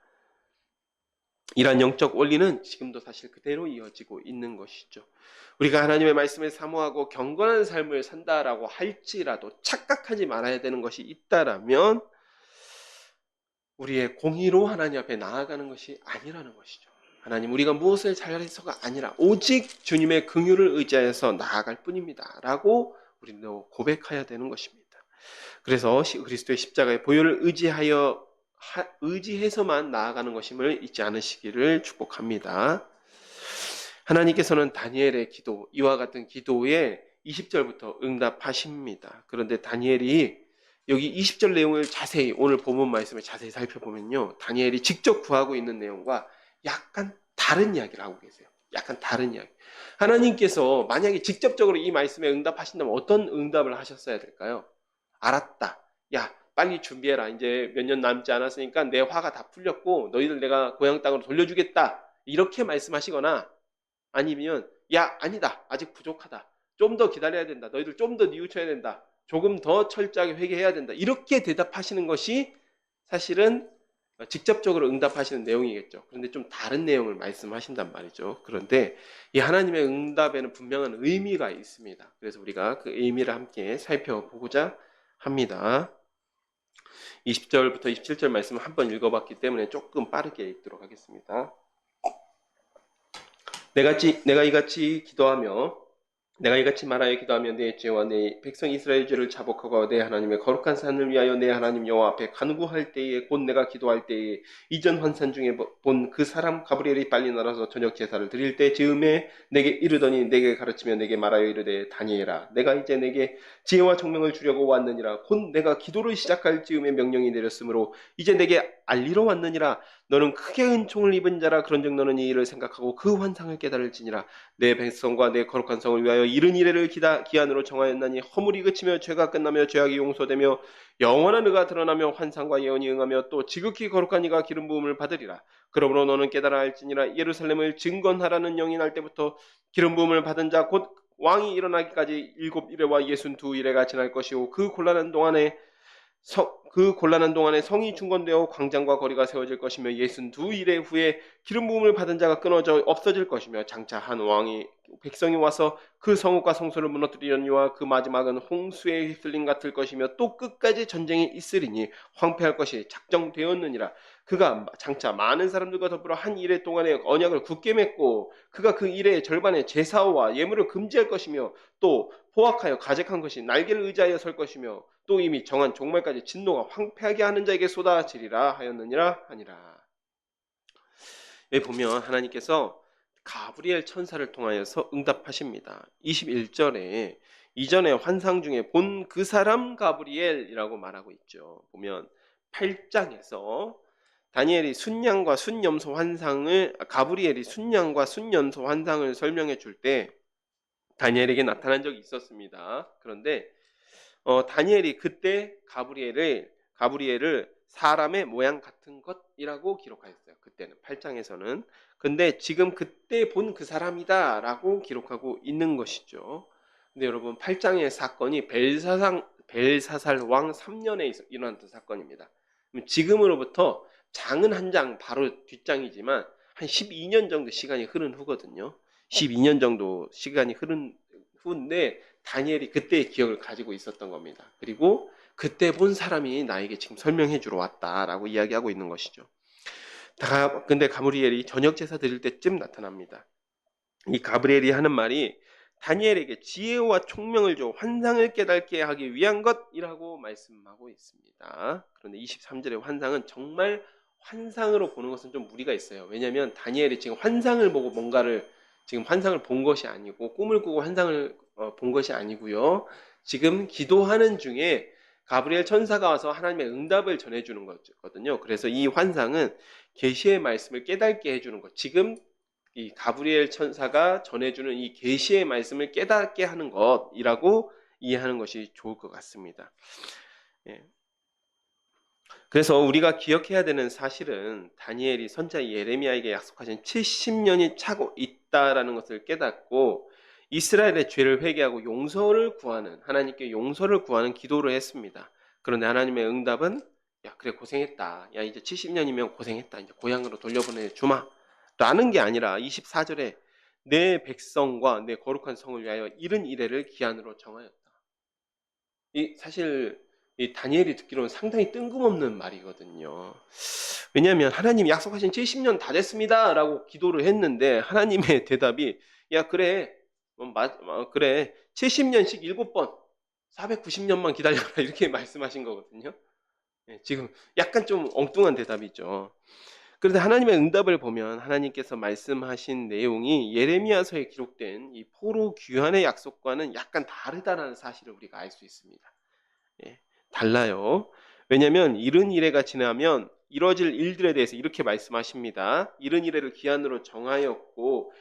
이러한 영적 원리는 지금도 사실 그대로 이어지고 있는 것이죠. 우리가 하나님의 말씀을 사모하고 경건한 삶을 산다라고 할지라도 착각하지 말아야 되는 것이 있다라면 우리의 공의로 하나님 앞에 나아가는 것이 아니라는 것이죠. 하나님, 우리가 무엇을 잘해서가 아니라 오직 주님의 긍휼을 의지하여서 나아갈 뿐입니다 라고 우리도 고백해야 되는 것입니다. 그래서 그리스도의 십자가의 보혈을 의지해서만 나아가는 것임을 잊지 않으시기를 축복합니다. 하나님께서는 다니엘의 기도, 이와 같은 기도에 20절부터 응답하십니다. 그런데 다니엘이 여기 20절 내용을 자세히, 오늘 본문 말씀을 자세히 살펴보면요, 다니엘이 직접 구하고 있는 내용과 약간 다른 이야기를 하고 계세요. 약간 다른 이야기. 하나님께서 만약에 직접적으로 이 말씀에 응답하신다면 어떤 응답을 하셨어야 될까요? 알았다. 야, 빨리 준비해라. 이제 몇 년 남지 않았으니까 내 화가 다 풀렸고 너희들 내가 고향 땅으로 돌려주겠다. 이렇게 말씀하시거나, 아니면 야, 아니다. 아직 부족하다. 좀 더 기다려야 된다. 너희들 좀 더 뉘우쳐야 된다. 조금 더 철저하게 회개해야 된다. 이렇게 대답하시는 것이 사실은 직접적으로 응답하시는 내용이겠죠. 그런데 좀 다른 내용을 말씀하신단 말이죠. 그런데 이 하나님의 응답에는 분명한 의미가 있습니다. 그래서 우리가 그 의미를 함께 살펴보고자 합니다. 20절부터 27절 말씀을 한번 읽어봤기 때문에 조금 빠르게 읽도록 하겠습니다. 내가 이같이 말하여 기도하며 내 죄와 내 백성 이스라엘 죄를 자복하고 내 하나님의 거룩한 산을 위하여 내 하나님 여호와 앞에 간구할 때에, 곧 내가 기도할 때에 이전 환산 중에 본 그 사람 가브리엘이 빨리 날아서 저녁 제사를 드릴 때 즈음에 내게 이르더니 내게 가르치며 내게 말하여 이르되, 다니엘아, 내가 이제 내게 지혜와 총명을 주려고 왔느니라. 곧 내가 기도를 시작할 즈음에 명령이 내렸으므로 이제 내게 알리러 왔느니라. 너는 크게 은총을 입은 자라. 그런즉 너는 이 일을 생각하고 그 환상을 깨달을지니라. 내 백성과 내 거룩한 성을 위하여 이른 이래를 기한으로 정하였나니 허물이 그치며 죄가 끝나며 죄악이 용서되며 영원한 의가 드러나며 환상과 예언이 응하며 또 지극히 거룩한 이가 기름 부음을 받으리라. 그러므로 너는 깨달아 알지니라. 예루살렘을 증건하라는 영이 날 때부터 기름 부음을 받은 자 곧 왕이 일어나기까지 7이레와 62이레가 지날 것이요 그 곤란한 동안에 성이 중건되어 광장과 거리가 세워질 것이며 62일의 후에 기름 부음을 받은 자가 끊어져 없어질 것이며 장차 한 왕이 백성이 와서 그 성읍과 성소를 무너뜨리려니와 그 마지막은 홍수에 휩쓸림 같을 것이며 또 끝까지 전쟁이 있으리니 황폐할 것이 작정되었느니라. 그가 장차 많은 사람들과 더불어 한 일해 동안에 언약을 굳게 맺고 그가 그 일의 절반에 제사와 예물을 금지할 것이며 또 포악하여 가증한 것이 날개를 의지하여 설 것이며 또 이미 정한 종말까지 진노가 황폐하게 하는 자에게 쏟아지리라 하였느니라 하니라. 여기 보면 하나님께서 가브리엘 천사를 통하여서 응답하십니다. 21절에 이전의 환상 중에 본 그 사람 가브리엘이라고 말하고 있죠. 보면 8장에서 다니엘이 순양과 순염소 환상을, 가브리엘이 순양과 순염소 환상을 설명해 줄 때 다니엘에게 나타난 적이 있었습니다. 그런데 다니엘이 그때 가브리엘을 사람의 모양 같은 것이라고 기록하였어요. 그때는 8장에서는. 근데 지금 그때 본 그 사람이다 라고 기록하고 있는 것이죠. 근데 여러분, 8장의 사건이 벨사살 왕 3년에 일어났던 사건입니다. 지금으로부터 장은 한 장 바로 뒷장이지만 한 12년 정도 시간이 흐른 후거든요. 12년 정도 시간이 흐른 후인데 다니엘이 그때의 기억을 가지고 있었던 겁니다. 그리고 그때 본 사람이 나에게 지금 설명해 주러 왔다라고 이야기하고 있는 것이죠. 근데 가브리엘이 저녁 제사 드릴 때쯤 나타납니다. 이 가브리엘이 하는 말이 다니엘에게 지혜와 총명을 줘 환상을 깨닫게 하기 위한 것이라고 말씀하고 있습니다. 그런데 23절의 환상은 정말 환상으로 보는 것은 좀 무리가 있어요. 왜냐하면 다니엘이 지금 환상을 보고 뭔가를 지금 환상을 본 것이 아니고 꿈을 꾸고 환상을 본 것이 아니고요. 지금 기도하는 중에 가브리엘 천사가 와서 하나님의 응답을 전해주는 거거든요. 그래서 이 환상은 계시의 말씀을 깨닫게 해주는 것. 지금 이 가브리엘 천사가 전해주는 이 계시의 말씀을 깨닫게 하는 것이라고 이해하는 것이 좋을 것 같습니다. 예. 그래서 우리가 기억해야 되는 사실은 다니엘이 선자 예레미야에게 약속하신 70년이 차고 있다라는 것을 깨닫고 이스라엘의 죄를 회개하고 용서를 구하는, 하나님께 용서를 구하는 기도를 했습니다. 그런데 하나님의 응답은 야 그래 고생했다. 야 이제 70년이면 고생했다. 이제 고향으로 돌려보내주마. 라는 게 아니라 24절에 내 백성과 내 거룩한 성을 위하여 이른 이래를 기한으로 정하였다. 사실 이 다니엘이 듣기로는 상당히 뜬금없는 말이거든요. 왜냐하면 하나님이 약속하신 70년 다 됐습니다 라고 기도를 했는데 하나님의 대답이 야 그래 그래 70년씩 7번 490년만 기다려라 이렇게 말씀하신 거거든요. 지금 약간 좀 엉뚱한 대답이죠. 그런데 하나님의 응답을 보면 하나님께서 말씀하신 내용이 예레미야서에 기록된 이 포로 귀환의 약속과는 약간 다르다는 사실을 우리가 알 수 있습니다. 달라요. 왜냐하면 이른 이래가 지나면 이뤄질 일들에 대해서 이렇게 말씀하십니다. 이른 이래를 기한으로 정하였고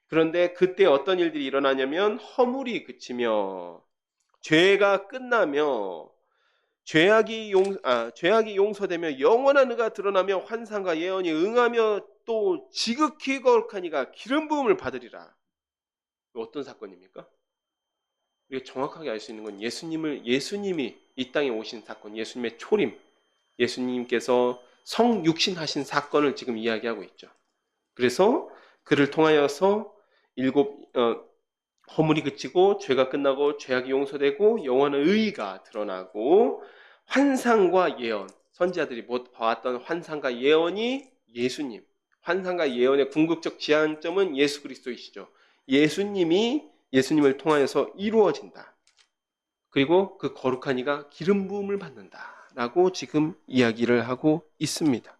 그런데 그때 어떤 일들이 일어나냐면 허물이 그치며 죄가 끝나며 죄악이 용서되며 영원한 의가 드러나며 환상과 예언이 응하며 또 지극히 거룩한 이가 기름 부음을 받으리라. 어떤 사건입니까? 우리가 정확하게 알 수 있는 건 예수님이 이 땅에 오신 사건, 예수님의 초림, 예수님께서 성육신하신 사건을 지금 이야기하고 있죠. 그래서 그를 통하여서 허물이 그치고 죄가 끝나고 죄악이 용서되고 영원한 의의가 드러나고 환상과 예언, 선지자들이 못 봐왔던 환상과 예언이 예수님, 환상과 예언의 궁극적 지향점은 예수 그리스도이시죠. 예수님을 통하여서 이루어진다. 그리고 그 거룩한 이가 기름 부음을 받는다라고 지금 이야기를 하고 있습니다.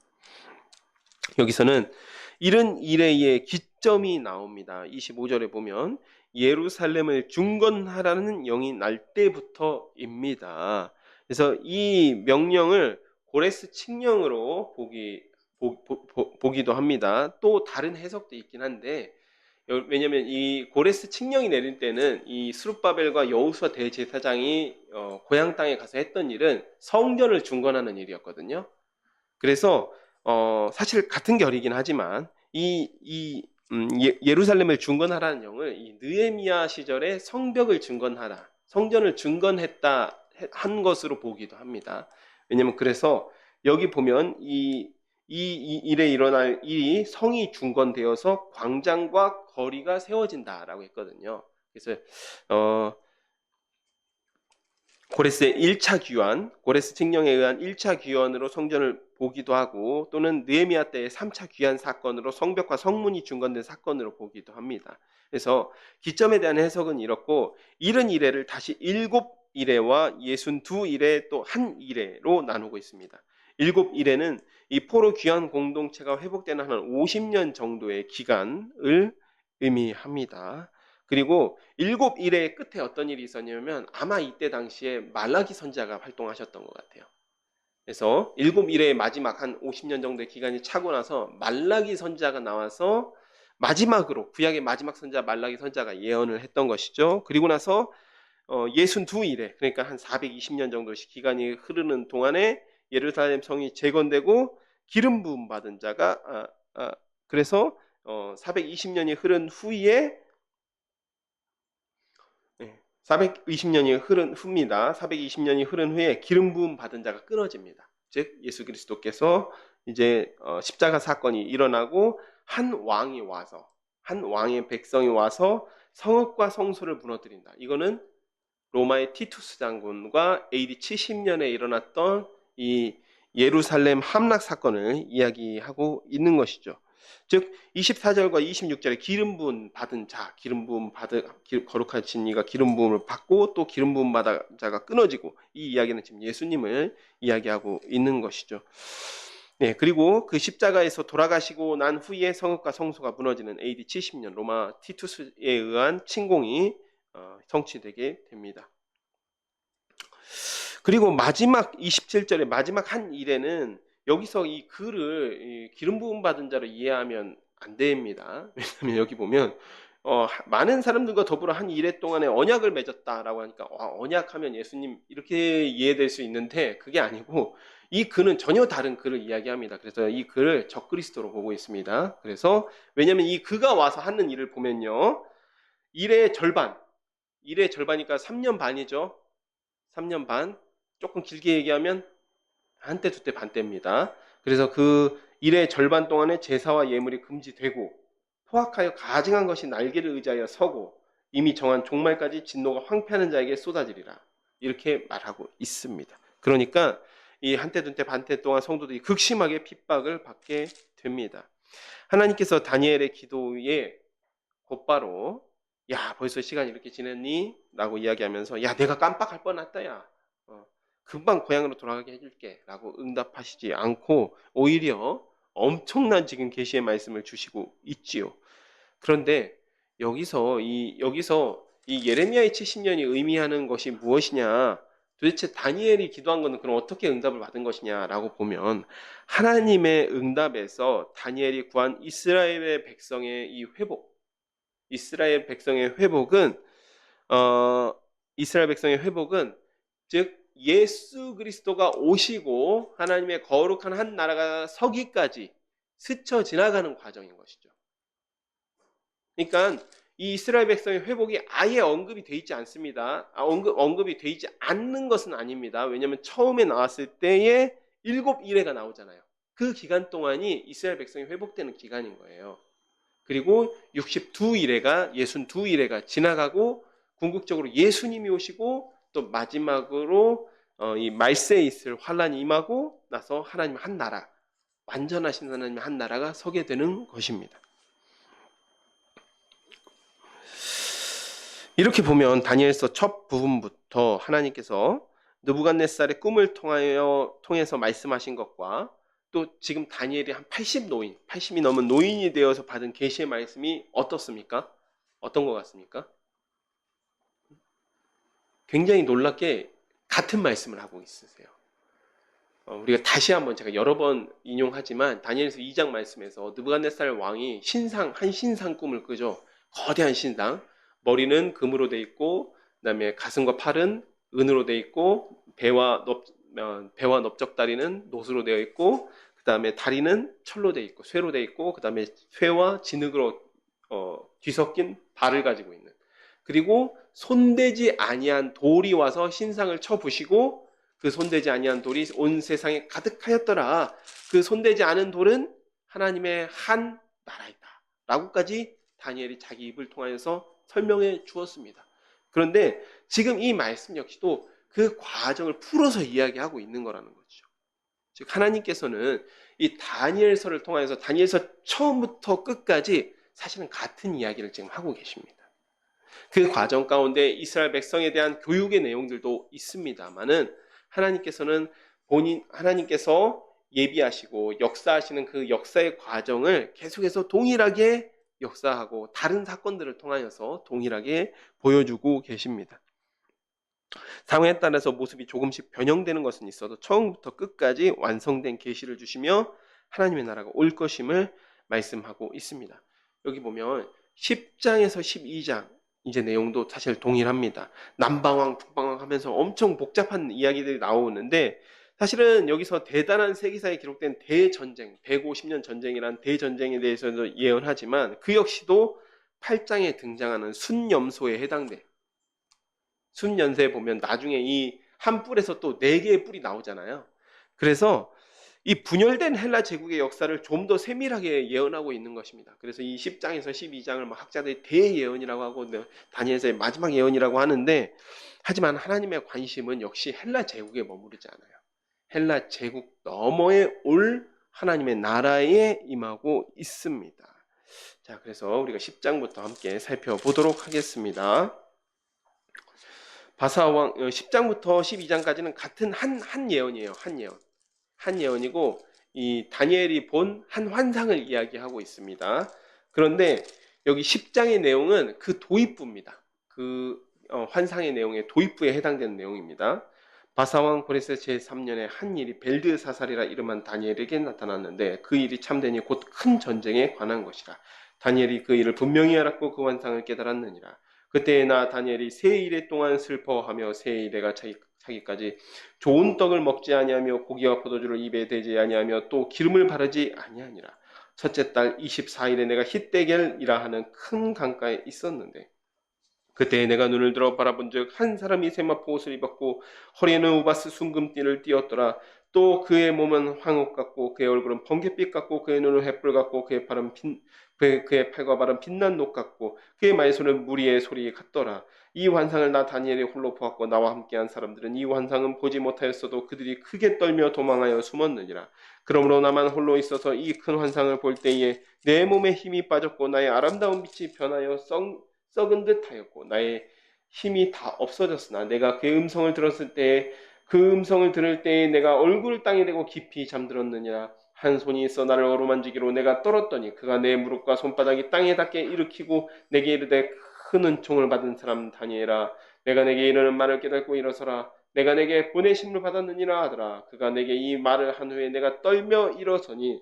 여기서는 이른 이래의 기점이 나옵니다. 25절에 보면 예루살렘을 중건하라는 영이 날 때부터입니다. 그래서 이 명령을 고레스 칙령으로 보기도 합니다. 또 다른 해석도 있긴 한데 왜냐하면 이 고레스 칙령이 내릴 때는 이 스룹바벨과 여호수아 대제사장이 고향 땅에 가서 했던 일은 성전을 중건하는 일이었거든요. 그래서 사실 같은 결이긴 하지만 예루살렘을 중건하라는 영을 이 느헤미야 시절에 성벽을 중건하라, 성전을 중건했다 한 것으로 보기도 합니다. 왜냐하면 그래서 여기 보면 이 일에 일어날 일이 성이 중건되어서 광장과 거리가 세워진다라고 했거든요. 그래서 고레스의 1차 귀환, 고레스 칙령에 의한 1차 귀환으로 성전을 보기도 하고 또는 느헤미야 때의 3차 귀환 사건으로 성벽과 성문이 중건된 사건으로 보기도 합니다. 그래서 기점에 대한 해석은 이렇고 이른 이래를 다시 7이래와 62이래 또 한 이래로 나누고 있습니다. 7이래는 이 포로 귀환 공동체가 회복되는 한 50년 정도의 기간을 의미합니다. 그리고 7일의 끝에 어떤 일이 있었냐면 아마 이때 당시에 말라기 선지자가 활동하셨던 것 같아요. 그래서 7일의 마지막 한 50년 정도의 기간이 차고 나서 말라기 선지자가 나와서 마지막으로 구약의 마지막 선지자 말라기 선지자가 예언을 했던 것이죠. 그리고 나서 62일에 그러니까 한 420년 정도씩 기간이 흐르는 동안에 예루살렘 성이 재건되고 기름 부음 받은 자가 그래서 420년이 흐른 후에 420년이 흐른 후입니다. 420년이 흐른 후에 기름 부음 받은 자가 끊어집니다. 즉 예수 그리스도께서 이제 십자가 사건이 일어나고 한 왕의 백성이 와서 성읍과 성소를 무너뜨린다. 이거는 로마의 티투스 장군과 AD 70년에 일어났던 이 예루살렘 함락 사건을 이야기하고 있는 것이죠. 즉 24절과 26절에 기름 부음 받은 자, 거룩하신 이가 기름 부음을 받고 또 기름 부음 받은 자가 끊어지고 이 이야기는 지금 예수님을 이야기하고 있는 것이죠. 네, 그리고 그 십자가에서 돌아가시고 난 후에 성읍과 성소가 무너지는 AD 70년 로마 티투스에 의한 침공이 성취되게 됩니다. 그리고 마지막 27절의 마지막 한 일에는 여기서 이 글을 기름 부음 받은 자로 이해하면 안 됩니다. 왜냐하면 여기 보면 많은 사람들과 더불어 한 일해 동안에 언약을 맺었다라고 하니까 언약하면 예수님 이렇게 이해될 수 있는데 그게 아니고 이 글은 전혀 다른 글을 이야기합니다. 그래서 이 글을 적그리스도로 보고 있습니다. 그래서 왜냐하면 이 그가 와서 하는 일을 보면요. 일의 절반이니까 3년 반이죠. 3년 반. 조금 길게 얘기하면 한때 두때 반때입니다. 그래서 그 일의 절반 동안에 제사와 예물이 금지되고 포악하여 가증한 것이 날개를 의지하여 서고 이미 정한 종말까지 진노가 황폐하는 자에게 쏟아지리라. 이렇게 말하고 있습니다. 그러니까 이 한때 둔때 반때 동안 성도들이 극심하게 핍박을 받게 됩니다. 하나님께서 다니엘의 기도에 곧바로 야 벌써 시간이 이렇게 지났니? 라고 이야기하면서 야 내가 깜빡할 뻔했다 야 금방 고향으로 돌아가게 해줄게 라고 응답하시지 않고 오히려 엄청난 지금 계시의 말씀을 주시고 있지요. 그런데 여기서 이 예레미야의 70년이 의미하는 것이 무엇이냐? 도대체 다니엘이 기도한 것은 그럼 어떻게 응답을 받은 것이냐라고 보면 하나님의 응답에서 다니엘이 구한 이스라엘 백성의 이 회복, 이스라엘 백성의 회복은 이스라엘 백성의 회복은 즉 예수 그리스도가 오시고 하나님의 거룩한 한 나라가 서기까지 스쳐 지나가는 과정인 것이죠. 그러니까 이 이스라엘 백성의 회복이 아예 언급이 돼 있지 않습니다. 언급이 돼 있지 않는 것은 아닙니다. 왜냐하면 처음에 나왔을 때에 7일회가 나오잖아요. 그 기간 동안이 이스라엘 백성이 회복되는 기간인 거예요. 그리고 62일회가 지나가고 궁극적으로 예수님이 오시고 또 마지막으로 이 말세에 있을 환란이 임하고 나서 하나님 한 나라, 완전하신 하나님 한 나라가 서게 되는 것입니다. 이렇게 보면 다니엘서 첫 부분부터 하나님께서 느부갓네살의 꿈을 통해서 말씀하신 것과 또 지금 다니엘이 한 80이 넘은 노인이 되어서 받은 계시의 말씀이 어떻습니까? 어떤 것 같습니까? 굉장히 놀랍게 같은 말씀을 하고 있으세요. 우리가 다시 한번 제가 여러 번 인용하지만 다니엘서 2장 말씀에서 느부갓네살 왕이 한 신상 꿈을 꾸죠. 거대한 신상. 머리는 금으로 돼 있고 그다음에 가슴과 팔은 은으로 돼 있고 배와 넓적다리는 노수로 되어 있고 그다음에 다리는 철로 돼 있고 쇠로 돼 있고 그다음에 쇠와 진흙으로 뒤섞인 발을 가지고 있는 그리고 손대지 아니한 돌이 와서 신상을 쳐 부시고 그 손대지 아니한 돌이 온 세상에 가득하였더라. 그 손대지 않은 돌은 하나님의 한 나라이다. 라고까지 다니엘이 자기 입을 통하여서 설명해 주었습니다. 그런데 지금 이 말씀 역시도 그 과정을 풀어서 이야기하고 있는 거라는 거죠. 즉 하나님께서는 이 다니엘서를 통해서 다니엘서 처음부터 끝까지 사실은 같은 이야기를 지금 하고 계십니다. 그 과정 가운데 이스라엘 백성에 대한 교육의 내용들도 있습니다만은 하나님께서 예비하시고 역사하시는 그 역사의 과정을 계속해서 동일하게 역사하고 다른 사건들을 통하여서 동일하게 보여주고 계십니다. 상황에 따라서 모습이 조금씩 변형되는 것은 있어도 처음부터 끝까지 완성된 계시를 주시며 하나님의 나라가 올 것임을 말씀하고 있습니다. 여기 보면 10장에서 12장 이제 내용도 사실 동일합니다. 남방왕, 북방왕 하면서 엄청 복잡한 이야기들이 나오는데 사실은 여기서 대단한 세기사에 기록된 대전쟁, 150년 전쟁이란 대전쟁에 대해서도 예언하지만 그 역시도 8장에 등장하는 순염소에 해당돼. 순연세에 보면 나중에 이 한 뿔에서 또 4개의 뿔이 나오잖아요. 그래서 이 분열된 헬라 제국의 역사를 좀 더 세밀하게 예언하고 있는 것입니다. 그래서 이 10장에서 12장을 학자들이 대예언이라고 하고 다니엘서의 마지막 예언이라고 하는데 하지만 하나님의 관심은 역시 헬라 제국에 머무르지 않아요. 헬라 제국 너머에 올 하나님의 나라에 임하고 있습니다. 자, 그래서 우리가 10장부터 함께 살펴보도록 하겠습니다. 바사왕 10장부터 12장까지는 같은 한 예언이에요. 한 예언이고 이 다니엘이 본 한 환상을 이야기하고 있습니다. 그런데 여기 10장의 내용은 그 도입부입니다. 그 환상의 내용의 도입부에 해당되는 내용입니다. 바사왕 고레스 제3년에 한 일이 벨드사살이라 이름한 다니엘에게 나타났는데 그 일이 참되니 곧 큰 전쟁에 관한 것이라. 다니엘이 그 일을 분명히 알았고 그 환상을 깨달았느니라. 그때 나 다니엘이 세 일에 동안 슬퍼하며 세 일에가 차기까지 좋은 떡을 먹지 아니하며 고기와 포도주를 입에 대지 아니하며 또 기름을 바르지 아니하니라. 첫째 달 24일에 내가 hit대겔이라 하는 큰 강가에 있었는데 그때 내가 눈을 들어 바라본즉 한 사람이 세마포 옷을 입었고 허리에는 우바스 순금띠를 띠었더라. 또 그의 몸은 황옥 같고 그의 얼굴은 번갯빛 같고 그의 눈은 횃불 같고 그의 팔과 발은 빛난 녹 같고 그의 말소는 무리의 소리 같더라. 이 환상을 나 다니엘이 홀로 보았고 나와 함께한 사람들은 이 환상은 보지 못하였어도 그들이 크게 떨며 도망하여 숨었느니라. 그러므로 나만 홀로 있어서 이 큰 환상을 볼 때에 내 몸에 힘이 빠졌고 나의 아름다운 빛이 변하여 썩은 듯하였고 나의 힘이 다 없어졌으나 내가 그의 음성을 들었을 때에 그 음성을 들을 때에 내가 얼굴을 땅에 대고 깊이 잠들었느니라. 한 손이 있어 나를 어루만지기로 내가 떨었더니 그가 내 무릎과 손바닥이 땅에 닿게 일으키고 내게 이르되 큰 은총을 받은 사람 다니엘아 내가 내게 이르는 말을 깨닫고 일어서라. 내가 내게 보내심을 받았느니라 하더라. 그가 내게 이 말을 한 후에 내가 떨며 일어서니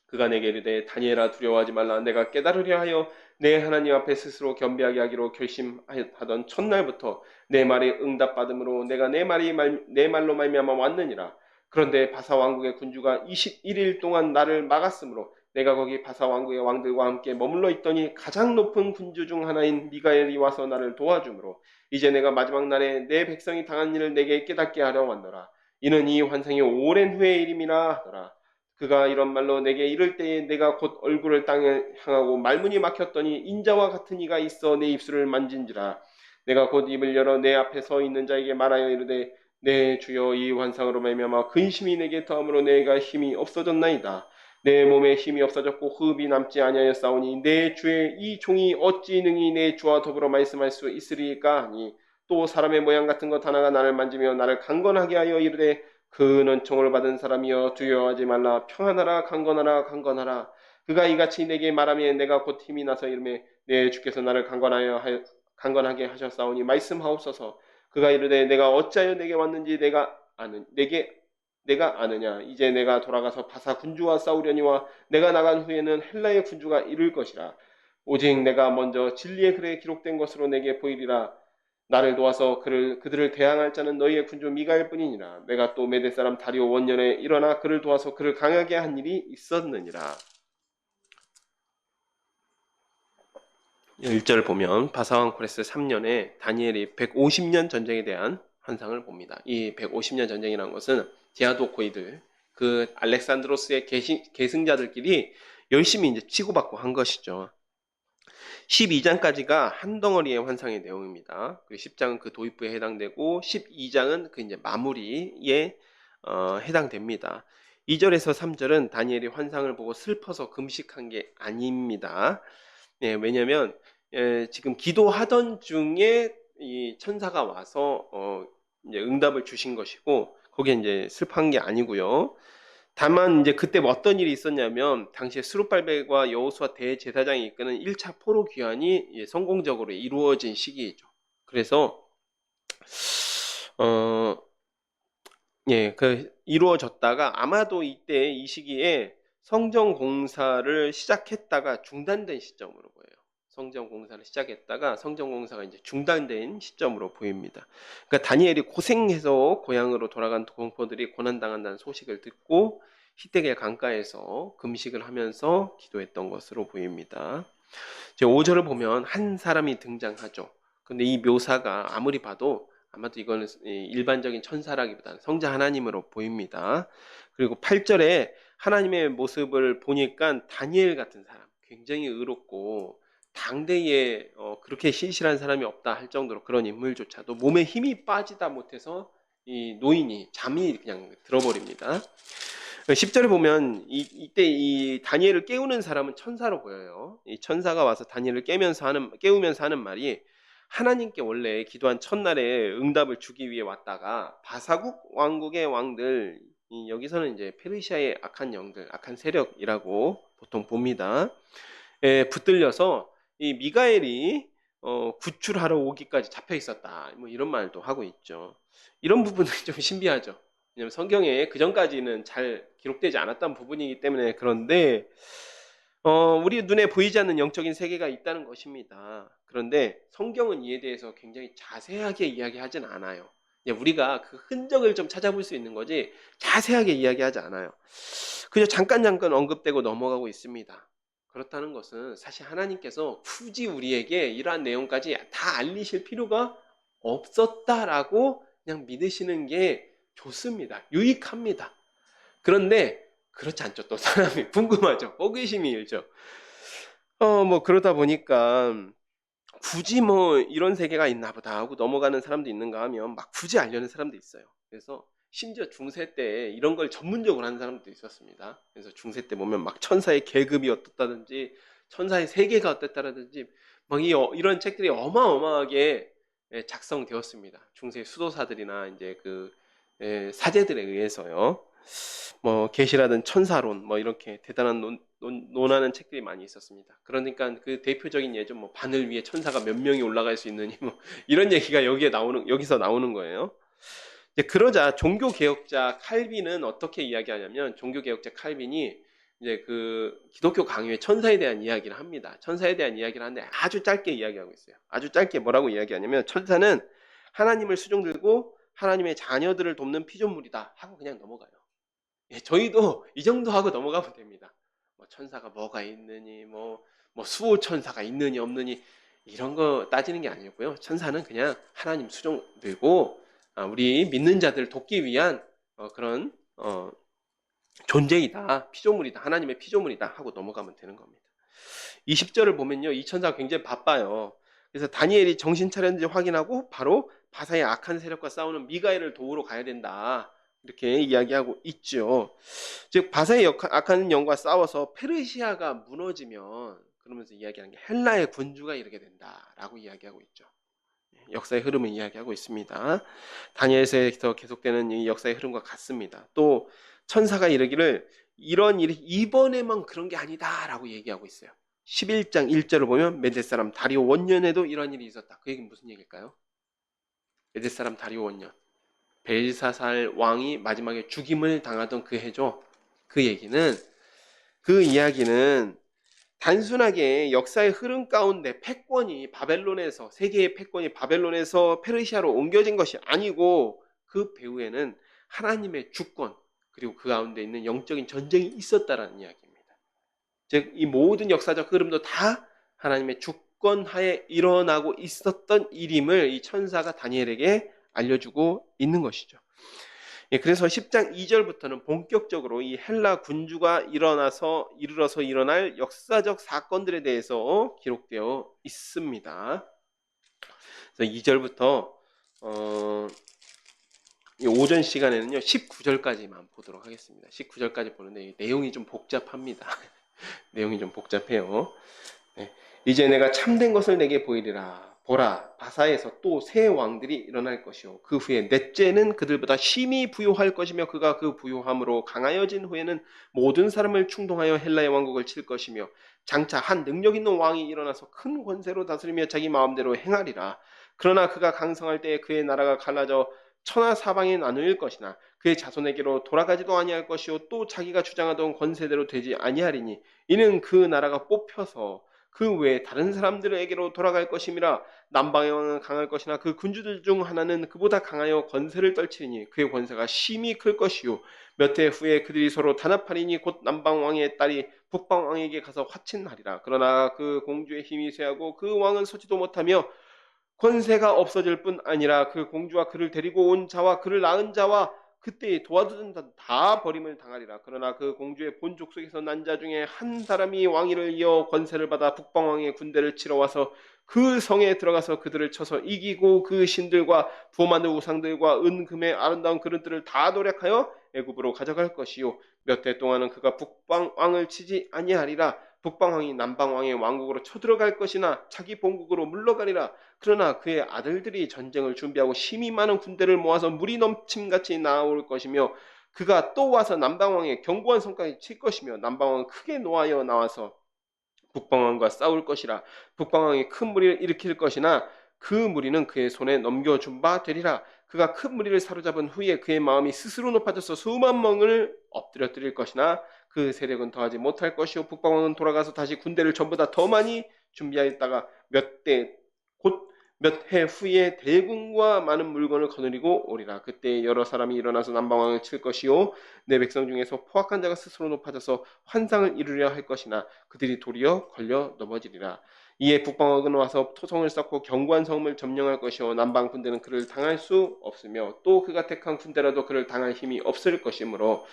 그가 내게 이르되 다니엘아 두려워하지 말라. 내가 깨달으려 하여 내 하나님 앞에 스스로 겸비하게 하기로 결심하던 첫날부터 내 말이 응답받음으로 내가 내 말로 말미암아 왔느니라. 그런데 바사 왕국의 군주가 21일 동안 나를 막았으므로 내가 거기 바사 왕국의 왕들과 함께 머물러 있더니 가장 높은 군주 중 하나인 미가엘이 와서 나를 도와주므로 이제 내가 마지막 날에 내 백성이 당한 일을 내게 깨닫게 하려 왔노라. 이는 이 환상이 오랜 후의 일임이라 하더라. 그가 이런 말로 내게 이를 때에 내가 곧 얼굴을 땅에 향하고 말문이 막혔더니 인자와 같은 이가 있어 내 입술을 만진지라. 내가 곧 입을 열어 내 앞에 서 있는 자에게 말하여 이르되 내 주여 이 환상으로 말미암아 근심이 내게 더함으로 내가 힘이 없어졌나이다. 내 몸에 힘이 없어졌고 호흡이 남지 아니하였사오니 내 주의 이 종이 어찌 능히 내 주와 더불어 말씀할 수 있으리까 하니 또 사람의 모양 같은 것 하나가 나를 만지며 나를 강건하게 하여 이르되 그는 총을 받은 사람이여 두려워하지 말라. 평안하라 강건하라 강건하라. 그가 이같이 내게 말하며 내가 곧 힘이 나서 이르매 내 주께서 나를 강건하게 하셨사오니 말씀하옵소서. 그가 이르되 내가 어찌하여 내게 왔는지 내가 아느냐. 이제 내가 돌아가서 바사 군주와 싸우려니와 내가 나간 후에는 헬라의 군주가 이를 것이라. 오직 내가 먼저 진리의 글에 기록된 것으로 내게 보이리라. 나를 도와서 그들을 대항할 자는 너희의 군주 미가엘 뿐이니라. 내가 또 메대 사람 다리오 원년에 일어나 그를 도와서 그를 강하게 한 일이 있었느니라. 1절 보면 바사왕 코레스 3년에 다니엘이 150년 전쟁에 대한 환상을 봅니다. 이 150년 전쟁이라는 것은 디아도코이들 그 알렉산드로스의 계승자들끼리 열심히 이제 치고받고 한 것이죠. 12장까지가 한 덩어리의 환상의 내용입니다. 10장은 그 도입부에 해당되고 12장은 그 이제 마무리에 해당됩니다. 2절에서 3절은 다니엘이 환상을 보고 슬퍼서 금식한 게 아닙니다. 왜냐하면 지금 기도하던 중에 이 천사가 와서 이제 응답을 주신 것이고 거기에 이제 슬퍼한 게 아니고요. 다만 이제 그때 뭐 어떤 일이 있었냐면 당시에 스룹발벨과 여호수아 대제사장이 이끄는 1차 포로 귀환이 성공적으로 이루어진 시기이죠. 그래서 이루어졌다가 아마도 이때 이 시기에 성전 공사를 시작했다가 중단된 시점으로 보여요. 성전 공사를 시작했다가 성전 공사가 이제 중단된 시점으로 보입니다. 그러니까 다니엘이 고생해서 고향으로 돌아간 공포들이 고난당한다는 소식을 듣고 히데겔 강가에서 금식을 하면서 기도했던 것으로 보입니다. 5절을 보면 한 사람이 등장하죠. 근데 이 묘사가 아무리 봐도 아마도 이거는 일반적인 천사라기보다는 성자 하나님으로 보입니다. 그리고 8절에 하나님의 모습을 보니까 다니엘 같은 사람, 굉장히 의롭고 당대에 그렇게 신실한 사람이 없다 할 정도로 그런 인물조차도 몸에 힘이 빠지다 못해서 이 노인이 잠이 그냥 들어버립니다. 10절에 보면 이때 이 다니엘을 깨우는 사람은 천사로 보여요. 이 천사가 와서 다니엘을 깨우면서 하는 말이 하나님께 원래 기도한 첫날에 응답을 주기 위해 왔다가 바사국 왕국의 왕들, 여기서는 이제 페르시아의 악한 영들, 악한 세력이라고 보통 봅니다. 붙들려서 이 미가엘이 구출하러 오기까지 잡혀 있었다. 뭐 이런 말도 하고 있죠. 이런 부분은 좀 신비하죠. 왜냐면 성경에 그 전까지는 잘 기록되지 않았던 부분이기 때문에 그런데 우리 눈에 보이지 않는 영적인 세계가 있다는 것입니다. 그런데 성경은 이에 대해서 굉장히 자세하게 이야기하진 않아요. 우리가 그 흔적을 좀 찾아볼 수 있는 거지 자세하게 이야기하지 않아요. 그저 잠깐 언급되고 넘어가고 있습니다. 그렇다는 것은 사실 하나님께서 굳이 우리에게 이러한 내용까지 다 알리실 필요가 없었다라고 그냥 믿으시는 게 좋습니다. 유익합니다. 그런데 그렇지 않죠. 또 사람이 궁금하죠. 호기심이 일죠. 뭐 그러다 보니까 굳이 뭐 이런 세계가 있나 보다 하고 넘어가는 사람도 있는가 하면 막 굳이 알려는 사람도 있어요. 그래서 심지어 중세 때 이런 걸 전문적으로 하는 사람도 있었습니다. 그래서 중세 때 보면 막 천사의 계급이 어떻다든지 천사의 세계가 어땠다든지 막 이런 책들이 어마어마하게 작성되었습니다. 중세 수도사들이나 이제 그 사제들에 의해서요. 뭐 계시라든 천사론 뭐 이렇게 대단한 논하는 책들이 많이 있었습니다. 그러니까 그 대표적인 예죠. 뭐 바늘 위에 천사가 몇 명이 올라갈 수 있느니 뭐 이런 얘기가 여기서 나오는 거예요. 이제 그러자 종교 개혁자 칼빈은 어떻게 이야기하냐면 종교 개혁자 칼빈이 이제 그 기독교 강요의 천사에 대한 이야기를 합니다. 천사에 대한 이야기를 하는데 아주 짧게 이야기하고 있어요. 아주 짧게 뭐라고 이야기하냐면 천사는 하나님을 수종 들고 하나님의 자녀들을 돕는 피조물이다 하고 그냥 넘어가요. 저희도 이 정도 하고 넘어가면 됩니다. 뭐 천사가 뭐가 있느니, 뭐 수호 천사가 있느니 없느니 이런 거 따지는 게 아니고요. 천사는 그냥 하나님 수종 들고 우리 믿는 자들 돕기 위한 그런 존재이다, 피조물이다, 하나님의 피조물이다 하고 넘어가면 되는 겁니다. 20절을 보면요, 이 천사가 굉장히 바빠요. 그래서 다니엘이 정신 차렸는지 확인하고 바로 바사의 악한 세력과 싸우는 미가엘을 도우러 가야 된다. 이렇게 이야기하고 있죠. 즉 바사의 악한 영과 싸워서 페르시아가 무너지면 그러면서 이야기하는 게 헬라의 군주가 이르게 된다라고 이야기하고 있죠. 역사의 흐름을 이야기하고 있습니다. 다니엘서에서 계속되는 이 역사의 흐름과 같습니다. 또 천사가 이르기를 이런 일이 이번에만 그런 게 아니다라고 얘기하고 있어요. 11장 1절을 보면 메데 사람 다리오 원년에도 이런 일이 있었다. 그 얘기는 무슨 얘기일까요? 메데 사람 다리오 원년. 벨사살 왕이 마지막에 죽임을 당하던 그 해죠. 그 이야기는 단순하게 역사의 흐름 가운데 패권이 바벨론에서 세계의 패권이 바벨론에서 페르시아로 옮겨진 것이 아니고 그 배후에는 하나님의 주권 그리고 그 가운데 있는 영적인 전쟁이 있었다라는 이야기입니다. 즉 이 모든 역사적 흐름도 다 하나님의 주권 하에 일어나고 있었던 일임을 이 천사가 다니엘에게 알려주고 있는 것이죠. 그래서 10장 2절부터는 본격적으로 이 헬라 군주가 이르러서 일어날 역사적 사건들에 대해서 기록되어 있습니다. 그래서 2절부터 오전 시간에는요 19절까지만 보도록 하겠습니다. 19절까지 보는데 내용이 좀 복잡합니다. 내용이 좀 복잡해요. 네. 이제 내가 참된 것을 내게 보이리라. 보라, 바사에서 또 새 왕들이 일어날 것이요. 그 후에 넷째는 그들보다 심히 부요할 것이며 그가 그 부요함으로 강하여진 후에는 모든 사람을 충동하여 헬라의 왕국을 칠 것이며 장차 한 능력 있는 왕이 일어나서 큰 권세로 다스리며 자기 마음대로 행하리라. 그러나 그가 강성할 때에 그의 나라가 갈라져 천하 사방에 나누일 것이나 그의 자손에게로 돌아가지도 아니할 것이요 또 자기가 주장하던 권세대로 되지 아니하리니 이는 그 나라가 뽑혀서 그 외에 다른 사람들에게로 돌아갈 것임이라. 남방의 왕은 강할 것이나 그 군주들 중 하나는 그보다 강하여 권세를 떨치리니 그의 권세가 심히 클 것이요 몇 해 후에 그들이 서로 단합하리니 곧 남방 왕의 딸이 북방 왕에게 가서 화친하리라. 그러나 그 공주의 힘이 쇠하고 그 왕은 서지도 못하며 권세가 없어질 뿐 아니라 그 공주와 그를 데리고 온 자와 그를 낳은 자와 그때 도와주던 자 다 버림을 당하리라. 그러나 그 공주의 본 족속에서 난 자 중에 한 사람이 왕위를 이어 권세를 받아 북방왕의 군대를 치러 와서 그 성에 들어가서 그들을 쳐서 이기고 그 신들과 부어만든 우상들과 은금의 아름다운 그릇들을 다 도략하여 애굽으로 가져갈 것이요 몇 해 동안은 그가 북방왕을 치지 아니하리라. 북방왕이 남방왕의 왕국으로 쳐들어갈 것이나 자기 본국으로 물러가리라. 그러나 그의 아들들이 전쟁을 준비하고 심히 많은 군대를 모아서 물이 넘침같이 나올 것이며 그가 또 와서 남방왕의 견고한 성까지 칠 것이며 남방왕은 크게 노하여 나와서 북방왕과 싸울 것이라. 북방왕이 큰 무리를 일으킬 것이나 그 무리는 그의 손에 넘겨준 바 되리라. 그가 큰 무리를 사로잡은 후에 그의 마음이 스스로 높아져서 수만 명을 엎드려뜨릴 것이나 그 세력은 더하지 못할 것이요 북방왕은 돌아가서 다시 군대를 전보다 더 많이 준비하였다가 곧 몇 해 후에 대군과 많은 물건을 거느리고 오리라. 그때 여러 사람이 일어나서 남방왕을 칠 것이요 내 백성 중에서 포악한 자가 스스로 높아져서 환상을 이루려 할 것이나 그들이 도리어 걸려 넘어지리라. 이에 북방왕은 와서 토성을 쌓고 견고한 성을 점령할 것이요 남방 군대는 그를 당할 수 없으며 또 그가 택한 군대라도 그를 당할 힘이 없을 것이므로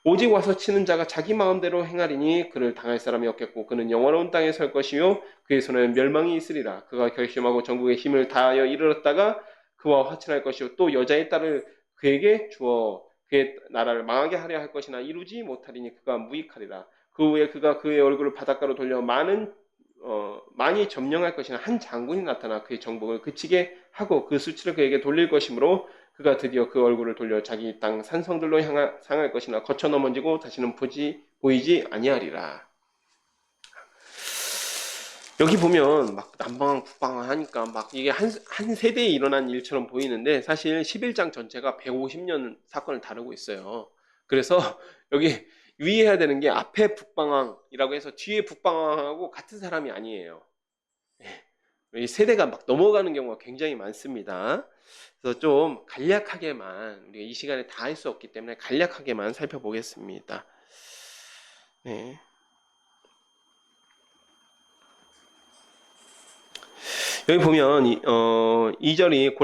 오직 와서 치는 자가 자기 마음대로 행하리니 그를 당할 사람이 없겠고 그는 영원한 땅에 설 것이요 그의 손에는 멸망이 있으리라. 그가 결심하고 전국의 힘을 다하여 이르렀다가 그와 화친할 것이요 또 여자의 딸을 그에게 주어 그의 나라를 망하게 하려 할 것이나 이루지 못하리니 그가 무익하리라. 그 후에 그가 그의 얼굴을 바닷가로 돌려 많이 점령할 것이나 한 장군이 나타나 그의 정복을 그치게 하고 그 수치를 그에게 돌릴 것이므로 그가 드디어 그 얼굴을 돌려 자기 땅 산성들로 상할 것이나 거쳐 넘어지고 다시는 보이지 아니하리라. 여기 보면 막 남방왕 북방왕 하니까 막 이게 한 세대에 일어난 일처럼 보이는데 사실 11장 전체가 150년 사건을 다루고 있어요. 그래서 여기 유의해야 되는 게 앞에 북방왕이라고 해서 뒤에 북방왕하고 같은 사람이 아니에요. 이 세대가 막 넘어가는 경우가 굉장히 많습니다. 그래서 좀 간략하게만 우리가 이 시간에 다 할 수 없기 때문에 간략하게만 살펴보겠습니다. 네. 여기 보면 2절이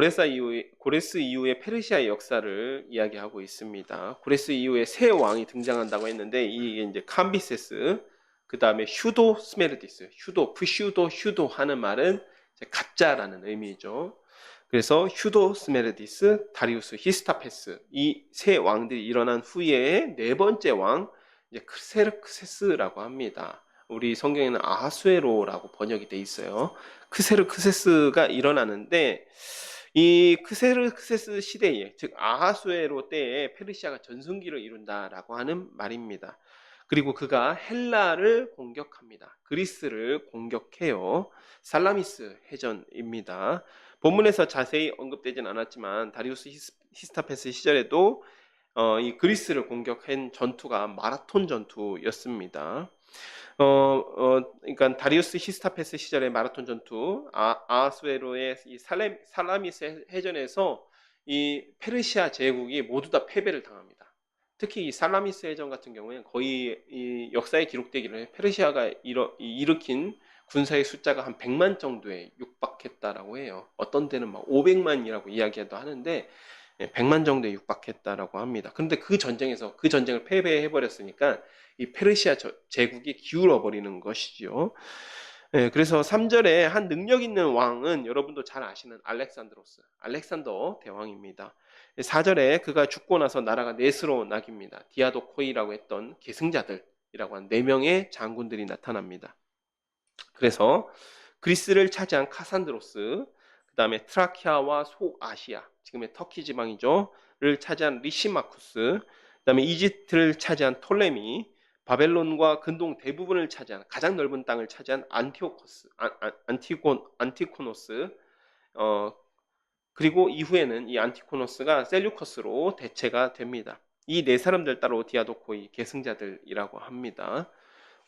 고레스 이후의 페르시아의 역사를 이야기하고 있습니다. 고레스 이후에 새 왕이 등장한다고 했는데 이게 이제 캄비세스, 그 다음에 휴도 스메르디스, 휴도 하는 말은 가짜라는 의미죠. 그래서 휴도 스메르디스, 다리우스 히스타페스 이 세 왕들이 일어난 후에 네 번째 왕 이제 크세르크세스라고 합니다. 우리 성경에는 아하수에로라고 번역이 돼 있어요. 크세르크세스가 일어나는데 이 크세르크세스 시대에 즉 아하수에로 때에 페르시아가 전성기를 이룬다라고 하는 말입니다. 그리고 그가 헬라를 공격합니다. 그리스를 공격해요. 살라미스 해전입니다. 본문에서 자세히 언급되진 않았지만 다리우스 히스타페스 시절에도 이 그리스를 공격한 전투가 마라톤 전투였습니다. 그러니까 다리우스 히스타페스 시절의 마라톤 전투, 아하수에로의 이 살라미스 해전에서 이 페르시아 제국이 모두 다 패배를 당합니다. 특히 이 살라미스 해전 같은 경우에는 거의 이 역사에 기록되기를 해 페르시아가 일으킨 군사의 숫자가 한 100만 정도에 육박했다라고 해요. 어떤 데는 막 500만이라고 이야기도 하는데 100만 정도에 육박했다라고 합니다. 그런데 그 전쟁을 패배해 버렸으니까 이 페르시아 제국이 기울어 버리는 것이죠. 그래서 3절에 한 능력 있는 왕은 여러분도 잘 아시는 알렉산더 대왕입니다. 4절에 그가 죽고 나서 나라가 넷으로 나뉩니다. 디아도코이라고 했던 계승자들이라고 한 4명의 장군들이 나타납니다. 그래서 그리스를 차지한 카산드로스, 그 다음에 트라키아와 소아시아, 지금의 터키 지방이죠,를 차지한 리시마쿠스, 그 다음에 이집트를 차지한 톨레미, 바벨론과 근동 대부분을 차지한 가장 넓은 땅을 차지한 안티코노스, 그리고 이후에는 이 안티코노스가 셀류커스로 대체가 됩니다. 이 네 사람들 따로 디아도코이 계승자들이라고 합니다.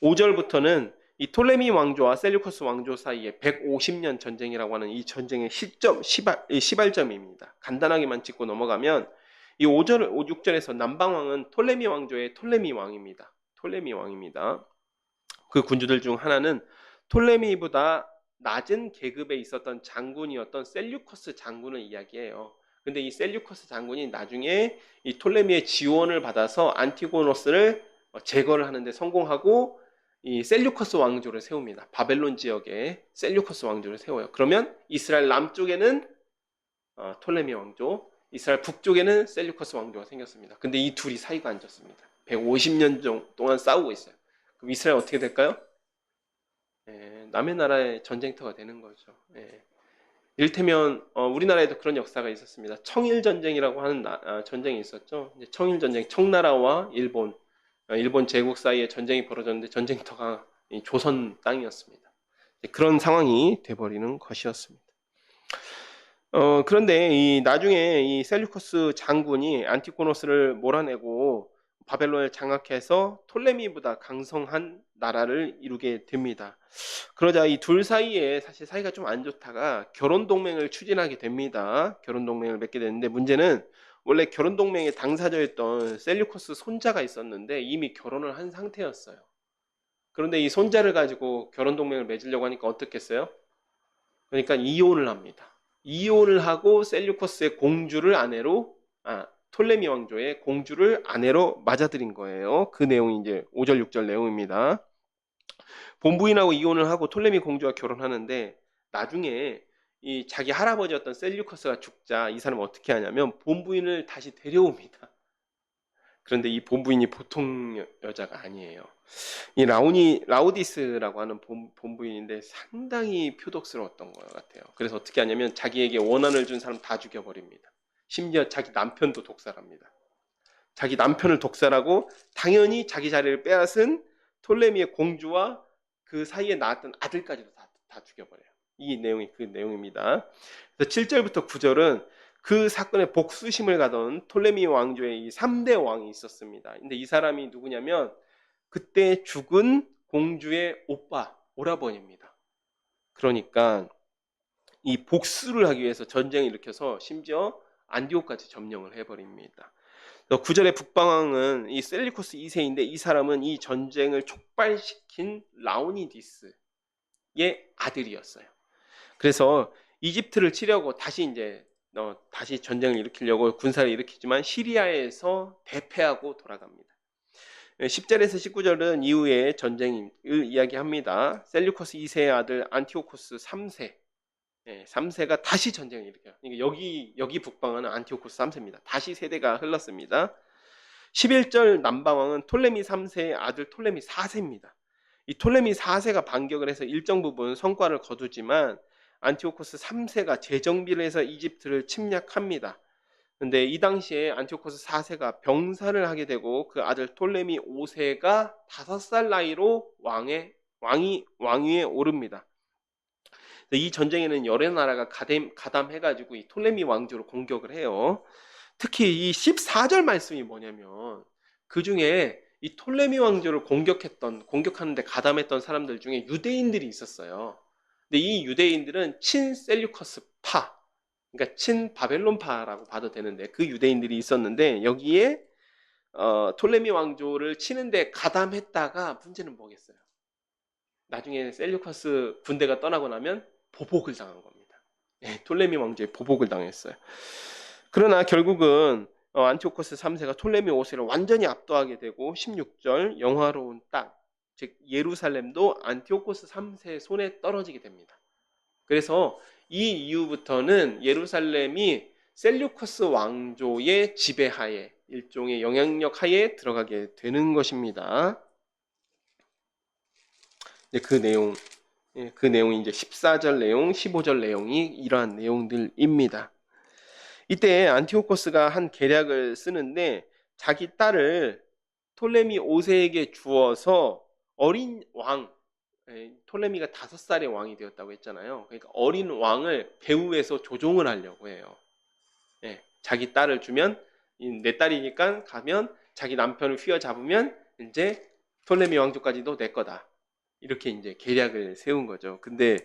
5절부터는 이 톨레미 왕조와 셀류커스 왕조 사이에 150년 전쟁이라고 하는 이 전쟁의 시발점입니다. 간단하게만 짚고 넘어가면 이 6절에서 남방왕은 톨레미 왕조의 톨레미 왕입니다. 그 군주들 중 하나는 톨레미보다 낮은 계급에 있었던 장군이었던 셀류커스 장군을 이야기해요. 근데 이 셀류커스 장군이 나중에 이 톨레미의 지원을 받아서 안티고노스를 제거를 하는데 성공하고 이 셀류커스 왕조를 세웁니다. 바벨론 지역에 셀류커스 왕조를 세워요. 그러면 이스라엘 남쪽에는 톨레미 왕조, 이스라엘 북쪽에는 셀류커스 왕조가 생겼습니다. 근데 이 둘이 사이가 안 좋습니다. 150년 동안 싸우고 있어요. 그럼 이스라엘 어떻게 될까요? 남의 나라의 전쟁터가 되는 거죠. 이를테면 우리나라에도 그런 역사가 있었습니다. 청일전쟁이라고 하는 전쟁이 있었죠. 청일전쟁, 청나라와 일본 제국 사이에 전쟁이 벌어졌는데 전쟁터가 이 조선 땅이었습니다. 그런 상황이 돼버리는 것이었습니다. 그런데 이 나중에 이 셀류커스 장군이 안티고노스를 몰아내고 바벨론을 장악해서 톨레미보다 강성한 나라를 이루게 됩니다. 그러자 이 둘 사이에 사실 사이가 좀 안 좋다가 결혼 동맹을 추진하게 됩니다. 결혼 동맹을 맺게 되는데 문제는 원래 결혼 동맹의 당사자였던 셀류커스 손자가 있었는데 이미 결혼을 한 상태였어요. 그런데 이 손자를 가지고 결혼 동맹을 맺으려고 하니까 어떻겠어요? 그러니까 이혼을 합니다. 이혼을 하고 셀류커스의 공주를 아내로, 톨레미 왕조의 공주를 아내로 맞아들인 거예요. 그 내용이 이제 5절, 6절 내용입니다. 본부인하고 이혼을 하고 톨레미 공주와 결혼하는데 나중에 이 자기 할아버지였던 셀류커스가 죽자 이 사람은 어떻게 하냐면 본부인을 다시 데려옵니다. 그런데 이 본부인이 보통 여자가 아니에요. 이 라우디스라고 하는 본부인인데 상당히 표독스러웠던 것 같아요. 그래서 어떻게 하냐면 자기에게 원한을 준 사람 다 죽여버립니다. 심지어 자기 남편도 독살합니다. 자기 남편을 독살하고 당연히 자기 자리를 빼앗은 톨레미의 공주와 그 사이에 낳았던 아들까지도 다 죽여버려요. 이 내용이 그 내용입니다. 그래서 7절부터 9절은 그 사건에 복수심을 가던 톨레미 왕조의 이 3대 왕이 있었습니다. 근데 이 사람이 누구냐면 그때 죽은 공주의 오빠, 오라버니입니다. 그러니까 이 복수를 하기 위해서 전쟁을 일으켜서 심지어 안디옥까지 점령을 해버립니다. 9절의 북방왕은 이 셀리코스 2세인데 이 사람은 이 전쟁을 촉발시킨 라오니디스의 아들이었어요. 그래서 이집트를 치려고 다시 전쟁을 일으키려고 군사를 일으키지만 시리아에서 대패하고 돌아갑니다. 10절에서 19절은 이후의 전쟁을 이야기합니다. 셀류커스 2세의 아들 안티오코스 3세, 3세가 다시 전쟁을 일으켜요. 그러니까 여기 북방은 안티오코스 3세입니다. 다시 세대가 흘렀습니다. 11절 남방왕은 톨레미 3세의 아들 톨레미 4세입니다. 이 톨레미 4세가 반격을 해서 일정 부분 성과를 거두지만 안티오코스 3세가 재정비를 해서 이집트를 침략합니다. 근데 이 당시에 안티오코스 4세가 병사를 하게 되고 그 아들 톨레미 5세가 5살 나이로 왕위에 오릅니다. 이 전쟁에는 여러 나라가 가담해가지고 이 톨레미 왕조를 공격을 해요. 특히 이 14절 말씀이 뭐냐면 그 중에 이 톨레미 왕조를 공격하는데 가담했던 사람들 중에 유대인들이 있었어요. 근데 이 유대인들은 친셀류커스파, 그러니까 친바벨론파라고 봐도 되는데 그 유대인들이 있었는데 여기에 톨레미 왕조를 치는데 가담했다가 문제는 뭐겠어요? 나중에 셀류커스 군대가 떠나고 나면 보복을 당한 겁니다. 톨레미 왕조에 보복을 당했어요. 그러나 결국은 안티오코스 3세가 톨레미 5세를 완전히 압도하게 되고 16절 영화로운 땅, 즉 예루살렘도 안티오코스 3세의 손에 떨어지게 됩니다. 그래서 이 이후부터는 예루살렘이 셀류커스 왕조의 지배하에 일종의 영향력 하에 들어가게 되는 것입니다. 그 내용이 이제 14절 내용, 15절 내용이 이러한 내용들입니다. 이때 안티오코스가 한 계략을 쓰는데 자기 딸을 톨레미 5세에게 주어서 어린 왕, 톨레미가 5살의 왕이 되었다고 했잖아요. 그러니까 어린 왕을 배후에서 조종을 하려고 해요. 자기 딸을 주면 내 딸이니까 가면 자기 남편을 휘어잡으면 이제 톨레미 왕조까지도 내 거다. 이렇게 이제 계략을 세운 거죠. 근데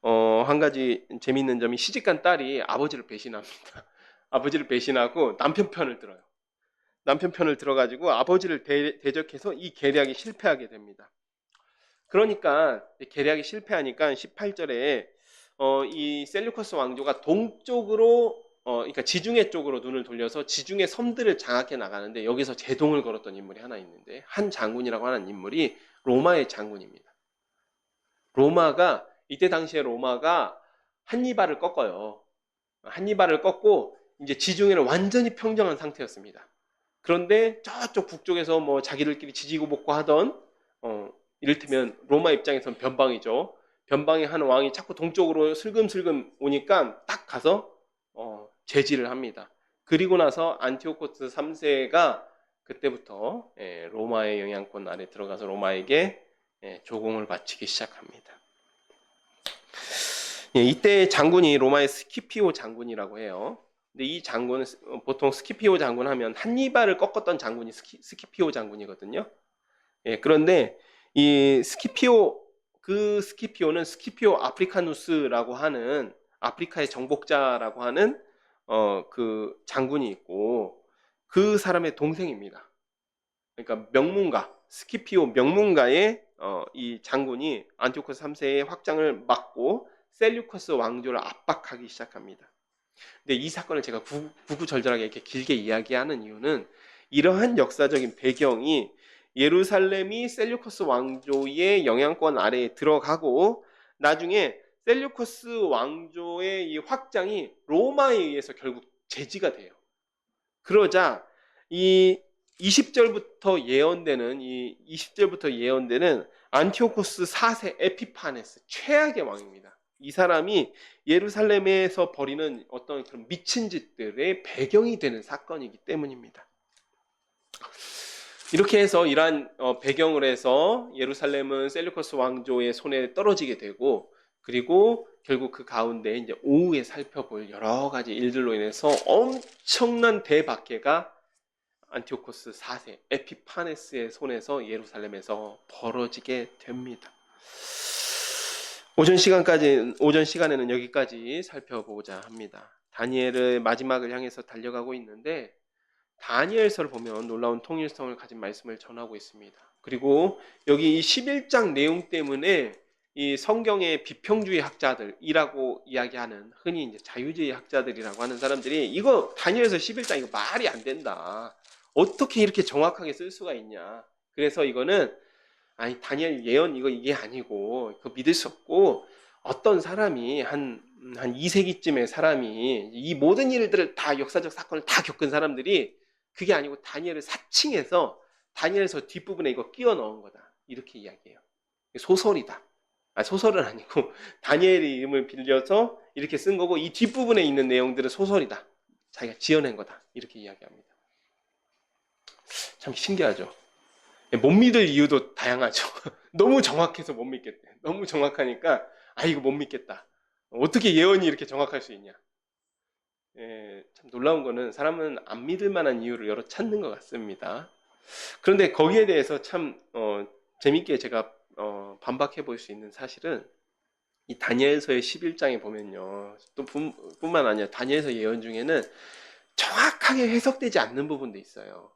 한 가지 재미있는 점이 시집간 딸이 아버지를 배신합니다. 아버지를 배신하고 남편 편을 들어요. 남편 편을 들어가지고 아버지를 대적해서 이 계략이 실패하게 됩니다. 그러니까 계략이 실패하니까 18절에 이 셀류커스 왕조가 동쪽으로 그러니까 지중해 쪽으로 눈을 돌려서 지중해 섬들을 장악해 나가는데 여기서 제동을 걸었던 인물이 하나 있는데 한 장군이라고 하는 인물이 로마의 장군입니다. 이때 당시에 로마가 한니발을 꺾어요. 한니발을 꺾고 이제 지중해를 완전히 평정한 상태였습니다. 그런데 저쪽 북쪽에서 뭐 자기들끼리 지지고 볶고 하던 이를테면 로마 입장에선 변방이죠. 변방의 한 왕이 자꾸 동쪽으로 슬금슬금 오니까 딱 가서 제지를 합니다. 그리고 나서 안티오코스 3세가 그때부터 로마의 영향권 아래 들어가서 로마에게 조공을 바치기 시작합니다. 이때 장군이 로마의 스키피오 장군이라고 해요. 근데 이 장군은 보통 스키피오 장군 하면 한니발을 꺾었던 장군이 스키피오 장군이거든요. 그런데 이 스키피오는 스키피오 아프리카누스라고 하는 아프리카의 정복자라고 하는 그 장군이 있고 그 사람의 동생입니다. 그러니까 명문가, 스키피오 명문가의 이 장군이 안티오코스 3세의 확장을 막고 셀류커스 왕조를 압박하기 시작합니다. 근데 이 사건을 제가 구구절절하게 이렇게 길게 이야기하는 이유는 이러한 역사적인 배경이 예루살렘이 셀류커스 왕조의 영향권 아래에 들어가고 나중에 셀류커스 왕조의 이 확장이 로마에 의해서 결국 제지가 돼요. 그러자 이 20절부터 예언되는 안티오코스 4세 에피파네스 최악의 왕입니다. 이 사람이 예루살렘에서 벌이는 어떤 그런 미친 짓들의 배경이 되는 사건이기 때문입니다. 이렇게 해서 이러한 배경을 해서 예루살렘은 셀류커스 왕조의 손에 떨어지게 되고 그리고 결국 그 가운데 이제 오후에 살펴볼 여러 가지 일들로 인해서 엄청난 대박해가 안티오코스 4세 에피파네스의 손에서 예루살렘에서 벌어지게 됩니다. 오전 시간에는 여기까지 살펴보고자 합니다. 다니엘의 마지막을 향해서 달려가고 있는데 다니엘서를 보면 놀라운 통일성을 가진 말씀을 전하고 있습니다. 그리고 여기 이 11장 내용 때문에 이 성경의 비평주의 학자들이라고 이야기하는 흔히 이제 자유주의 학자들이라고 하는 사람들이 이거 다니엘서 11장 이거 말이 안 된다. 어떻게 이렇게 정확하게 쓸 수가 있냐. 그래서 이거는 아니 다니엘 예언 이게 아니고 그거 믿을 수 없고 어떤 사람이 한 2세기쯤의 사람이 이 모든 일들을 다 역사적 사건을 다 겪은 사람들이 그게 아니고 다니엘을 사칭해서 다니엘서 뒷부분에 이거 끼워 넣은 거다. 이렇게 이야기해요. 소설이다. 소설은 아니고 다니엘의 이름을 빌려서 이렇게 쓴 거고 이 뒷부분에 있는 내용들은 소설이다. 자기가 지어낸 거다. 이렇게 이야기합니다. 참 신기하죠. 못 믿을 이유도 다양하죠. 너무 정확해서 못 믿겠대. 너무 정확하니까 이거 못 믿겠다. 어떻게 예언이 이렇게 정확할 수 있냐. 참 놀라운 거는 사람은 안 믿을 만한 이유를 여러 찾는 것 같습니다. 그런데 거기에 대해서 참 재밌게 제가 반박해 볼 수 있는 사실은 이 다니엘서의 11장에 보면요. 또 뿐만 아니라 다니엘서 예언 중에는 정확하게 해석되지 않는 부분도 있어요.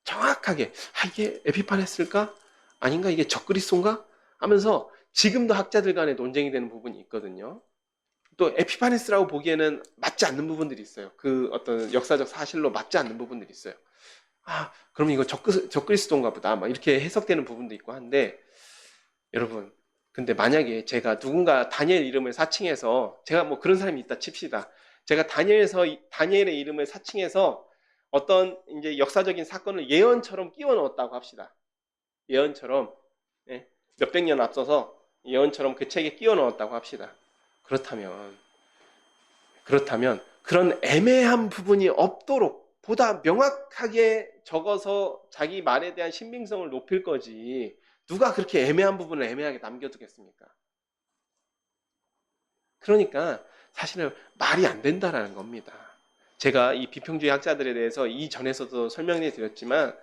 정확하게 이게 에피파네스일까? 아닌가? 이게 적그리스도인가? 하면서 지금도 학자들 간에 논쟁이 되는 부분이 있거든요. 또 에피파네스라고 보기에는 맞지 않는 부분들이 있어요. 그 어떤 역사적 사실로 맞지 않는 부분들이 있어요. 그럼 이거 적그리스도인가 보다. 막 이렇게 해석되는 부분도 있고 한데 여러분 근데 만약에 제가 누군가 다니엘 이름을 사칭해서 제가 뭐 그런 사람이 있다 칩시다. 제가 다니엘의 이름을 사칭해서 어떤 이제 역사적인 사건을 예언처럼 끼워 넣었다고 합시다. 예언처럼 몇백 년 앞서서 예언처럼 그 책에 끼워 넣었다고 합시다. 그렇다면 그런 애매한 부분이 없도록 보다 명확하게 적어서 자기 말에 대한 신빙성을 높일 거지 누가 그렇게 애매한 부분을 애매하게 남겨두겠습니까? 그러니까 사실은 말이 안 된다라는 겁니다. 제가 이 비평주의 학자들에 대해서 이전에서도 설명해 드렸지만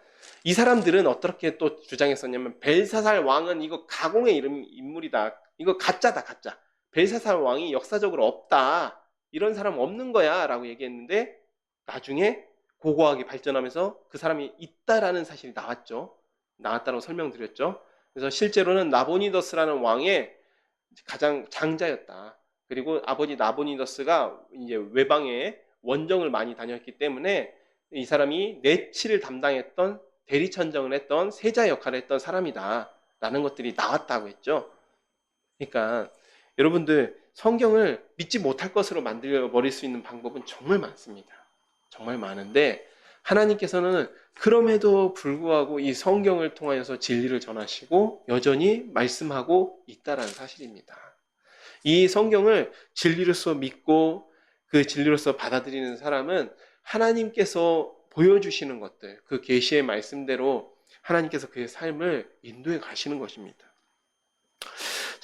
이 사람들은 어떻게 또 주장했었냐면 벨사살 왕은 이거 가공의 인물이다. 이거 가짜다 가짜. 벨사살 왕이 역사적으로 없다. 이런 사람 없는 거야 라고 얘기했는데 나중에 고고하게 발전하면서 그 사람이 있다라는 사실이 나왔다고 설명드렸죠. 그래서 실제로는 나보니더스라는 왕의 가장 장자였다. 그리고 아버지 나보니더스가 이제 외방에 원정을 많이 다녔기 때문에 이 사람이 내치를 담당했던 대리천정을 했던 세자 역할을 했던 사람이다 라는 것들이 나왔다고 했죠. 그러니까 여러분들 성경을 믿지 못할 것으로 만들어버릴 수 있는 방법은 정말 많습니다. 정말 많은데 하나님께서는 그럼에도 불구하고 이 성경을 통하여서 진리를 전하시고 여전히 말씀하고 있다는 사실입니다. 이 성경을 진리로서 믿고 그 진리로서 받아들이는 사람은 하나님께서 보여주시는 것들, 그 계시의 말씀대로 하나님께서 그의 삶을 인도해 가시는 것입니다.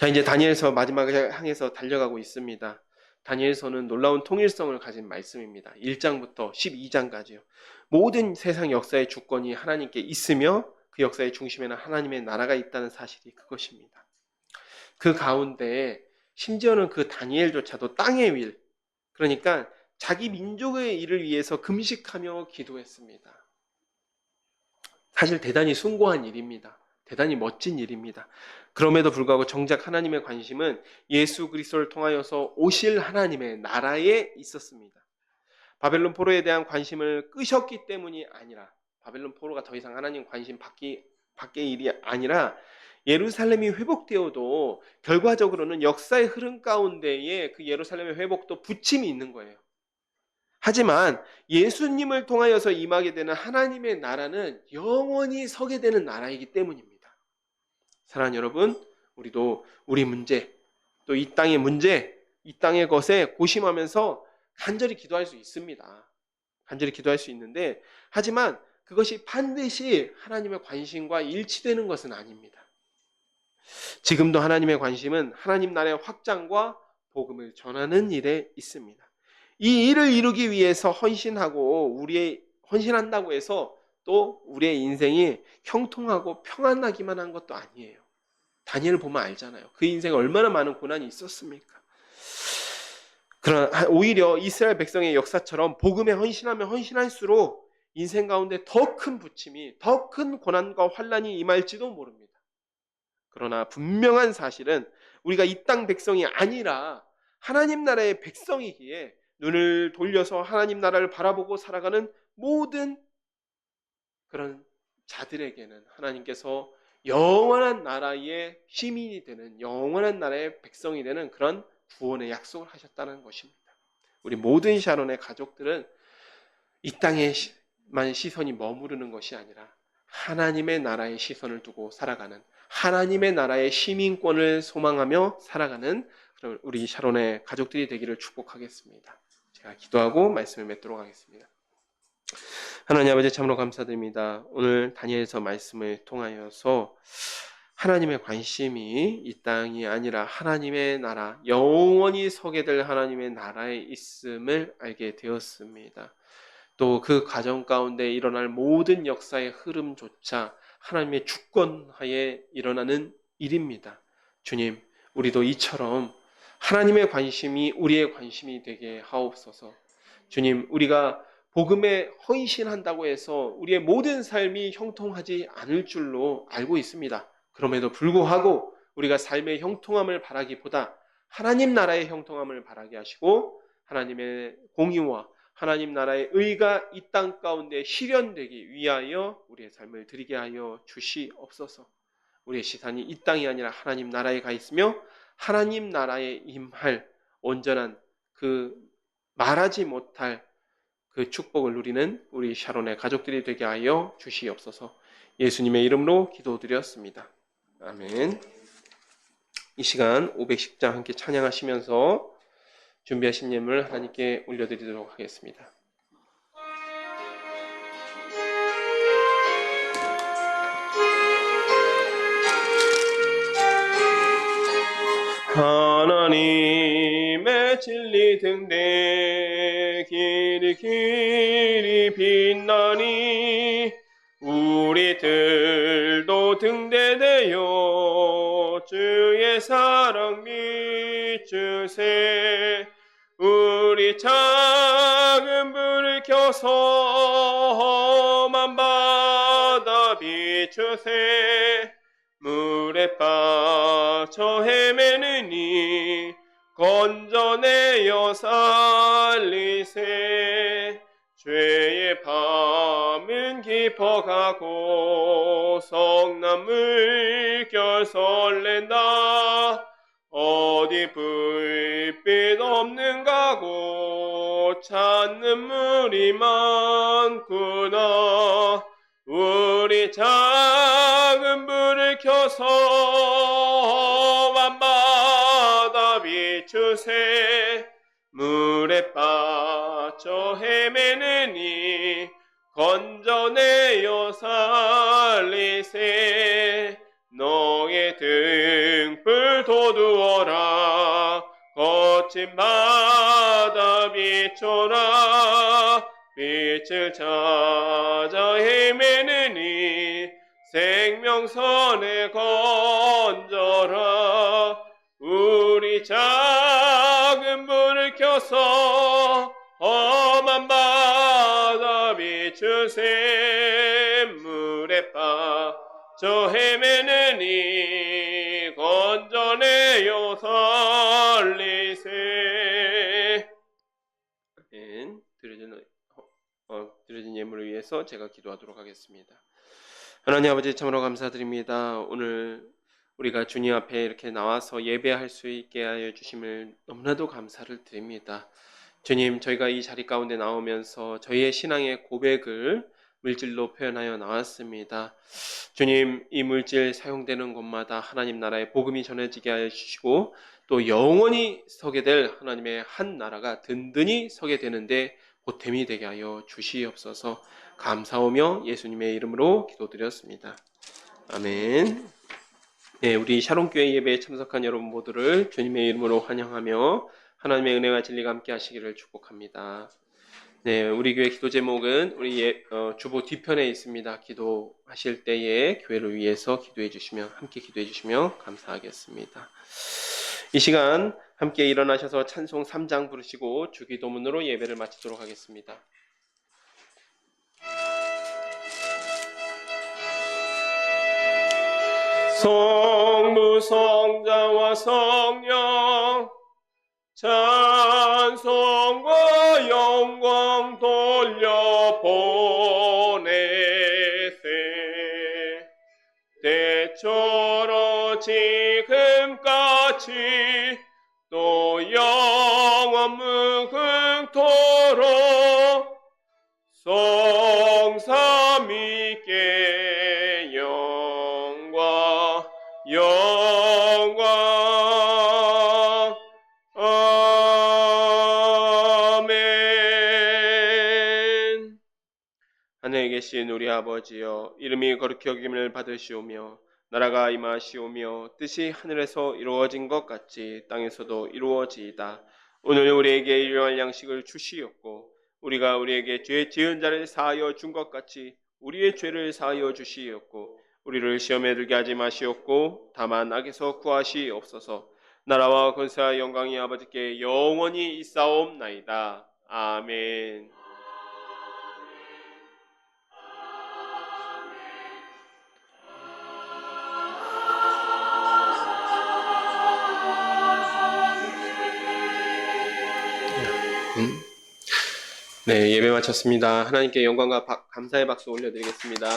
자, 이제 다니엘서 마지막을 향해서 달려가고 있습니다. 다니엘서는 놀라운 통일성을 가진 말씀입니다. 1장부터 12장까지요. 모든 세상 역사의 주권이 하나님께 있으며 그 역사의 중심에는 하나님의 나라가 있다는 사실이 그것입니다. 그 가운데 심지어는 그 다니엘조차도 땅의 일, 그러니까 자기 민족의 일을 위해서 금식하며 기도했습니다. 사실 대단히 숭고한 일입니다. 대단히 멋진 일입니다. 그럼에도 불구하고 정작 하나님의 관심은 예수 그리스도를 통하여서 오실 하나님의 나라에 있었습니다. 바벨론 포로에 대한 관심을 끄셨기 때문이 아니라, 바벨론 포로가 더 이상 하나님 관심 밖의 일이 아니라 예루살렘이 회복되어도 결과적으로는 역사의 흐름 가운데에 그 예루살렘의 회복도 부침이 있는 거예요. 하지만 예수님을 통하여서 임하게 되는 하나님의 나라는 영원히 서게 되는 나라이기 때문입니다. 사랑하는 여러분, 우리도 우리 문제, 또 이 땅의 문제, 이 땅의 것에 고심하면서 간절히 기도할 수 있습니다. 간절히 기도할 수 있는데, 하지만 그것이 반드시 하나님의 관심과 일치되는 것은 아닙니다. 지금도 하나님의 관심은 하나님 나라의 확장과 복음을 전하는 일에 있습니다. 이 일을 이루기 위해서 헌신한다고 해서 또 우리의 인생이 형통하고 평안하기만 한 것도 아니에요. 다니엘을 보면 알잖아요. 그 인생에 얼마나 많은 고난이 있었습니까? 그러나 오히려 이스라엘 백성의 역사처럼 복음에 헌신하면 헌신할수록 인생 가운데 더 큰 부침이, 더 큰 고난과 환난이 임할지도 모릅니다. 그러나 분명한 사실은 우리가 이 땅 백성이 아니라 하나님 나라의 백성이기에 눈을 돌려서 하나님 나라를 바라보고 살아가는 모든 그런 자들에게는 하나님께서 영원한 나라의 시민이 되는, 영원한 나라의 백성이 되는 그런 구원의 약속을 하셨다는 것입니다. 우리 모든 샤론의 가족들은 이 땅에만 시선이 머무르는 것이 아니라 하나님의 나라의 시선을 두고 살아가는, 하나님의 나라의 시민권을 소망하며 살아가는 우리 샤론의 가족들이 되기를 축복하겠습니다. 제가 기도하고 말씀을 맺도록 하겠습니다. 하나님 아버지, 참으로 감사드립니다. 오늘 다니엘서 말씀을 통하여서 하나님의 관심이 이 땅이 아니라 하나님의 나라, 영원히 서게 될 하나님의 나라에 있음을 알게 되었습니다. 또 그 과정 가운데 일어날 모든 역사의 흐름조차 하나님의 주권하에 일어나는 일입니다. 주님, 우리도 이처럼 하나님의 관심이 우리의 관심이 되게 하옵소서. 주님, 우리가 복음에 헌신한다고 해서 우리의 모든 삶이 형통하지 않을 줄로 알고 있습니다. 그럼에도 불구하고 우리가 삶의 형통함을 바라기보다 하나님 나라의 형통함을 바라게 하시고 하나님의 공의와 하나님 나라의 의가 이 땅 가운데 실현되기 위하여 우리의 삶을 드리게 하여 주시옵소서. 우리의 시선이 이 땅이 아니라 하나님 나라에 가 있으며 하나님 나라에 임할 온전한 그 말하지 못할 그 축복을 누리는 우리 샤론의 가족들이 되게 하여 주시옵소서. 예수님의 이름으로 기도드렸습니다. 아멘. 이 시간 510장 함께 찬양하시면서 준비하신 예물 하나님께 올려드리도록 하겠습니다. 하나님의 진리 등대 길이 빛나니 우리들도 등대되어 주의 사랑 비추세. 우리 작은 불을 켜서 험한 바다 비추세. 물에 빠져 헤매느니 건져내어 살리세. 죄의 밤은 깊어가고 성난 물결 설렌다. 어디 불빛 없는가고 찾는 물이 많구나. 우리 작은 불을 켜서 밤바다 비추세. 물에 빠져 헤매느니 건져내어 살리세. 너의 등 등불 돋우어라. 거친 바다 비춰라. 빛을 찾아 헤매느니 생명선에 건져라. 우리 작은 불을 켜서 험한 바다 비춘 샘물에 빠져 헤매느니 건져내요 살리세. 드려진 예물을 위해서 제가 기도하도록 하겠습니다. 하나님 아버지, 참으로 감사드립니다. 오늘 우리가 주님 앞에 이렇게 나와서 예배할 수 있게 하여 주심을 너무나도 감사를 드립니다. 주님, 저희가 이 자리 가운데 나오면서 저희의 신앙의 고백을 물질로 표현하여 나왔습니다. 주님, 이 물질 사용되는 곳마다 하나님 나라의 복음이 전해지게 하여 주시고 또 영원히 서게 될 하나님의 한 나라가 든든히 서게 되는데 보탬이 되게 하여 주시옵소서. 감사하며 예수님의 이름으로 기도드렸습니다. 아멘. 네, 우리 샤론교회 예배에 참석한 여러분 모두를 주님의 이름으로 환영하며 하나님의 은혜와 진리가 함께 하시기를 축복합니다. 네, 우리 교회 기도 제목은 우리 주보 뒤편에 있습니다. 기도하실 때에 교회를 위해서 함께 기도해 주시면 감사하겠습니다. 이 시간 함께 일어나셔서 찬송 3장 부르시고 주기도문으로 예배를 마치도록 하겠습니다. 성부 성자와 성령 찬송과 영광 돌려보내세. 때처럼 지금까지 또 영원 무궁토록 성삼위께 영광 아멘. 하늘에 계신 우리 아버지여, 이름이 거룩히 여김을 받으시오며 나라가 임하시오며 뜻이 하늘에서 이루어진 것 같이 땅에서도 이루어지이다. 오늘 우리에게 일용할 양식을 주시옵고 우리가 우리에게 죄 지은 자를 사하여 준 것 같이 우리의 죄를 사하여 주시옵고 우리를 시험에 들게 하지 마시옵고 다만 악에서 구하시옵소서. 나라와 권세와 영광이 아버지께 영원히 있사옵나이다. 아멘. 네, 예배 마쳤습니다. 하나님께 영광과 감사의 박수 올려드리겠습니다.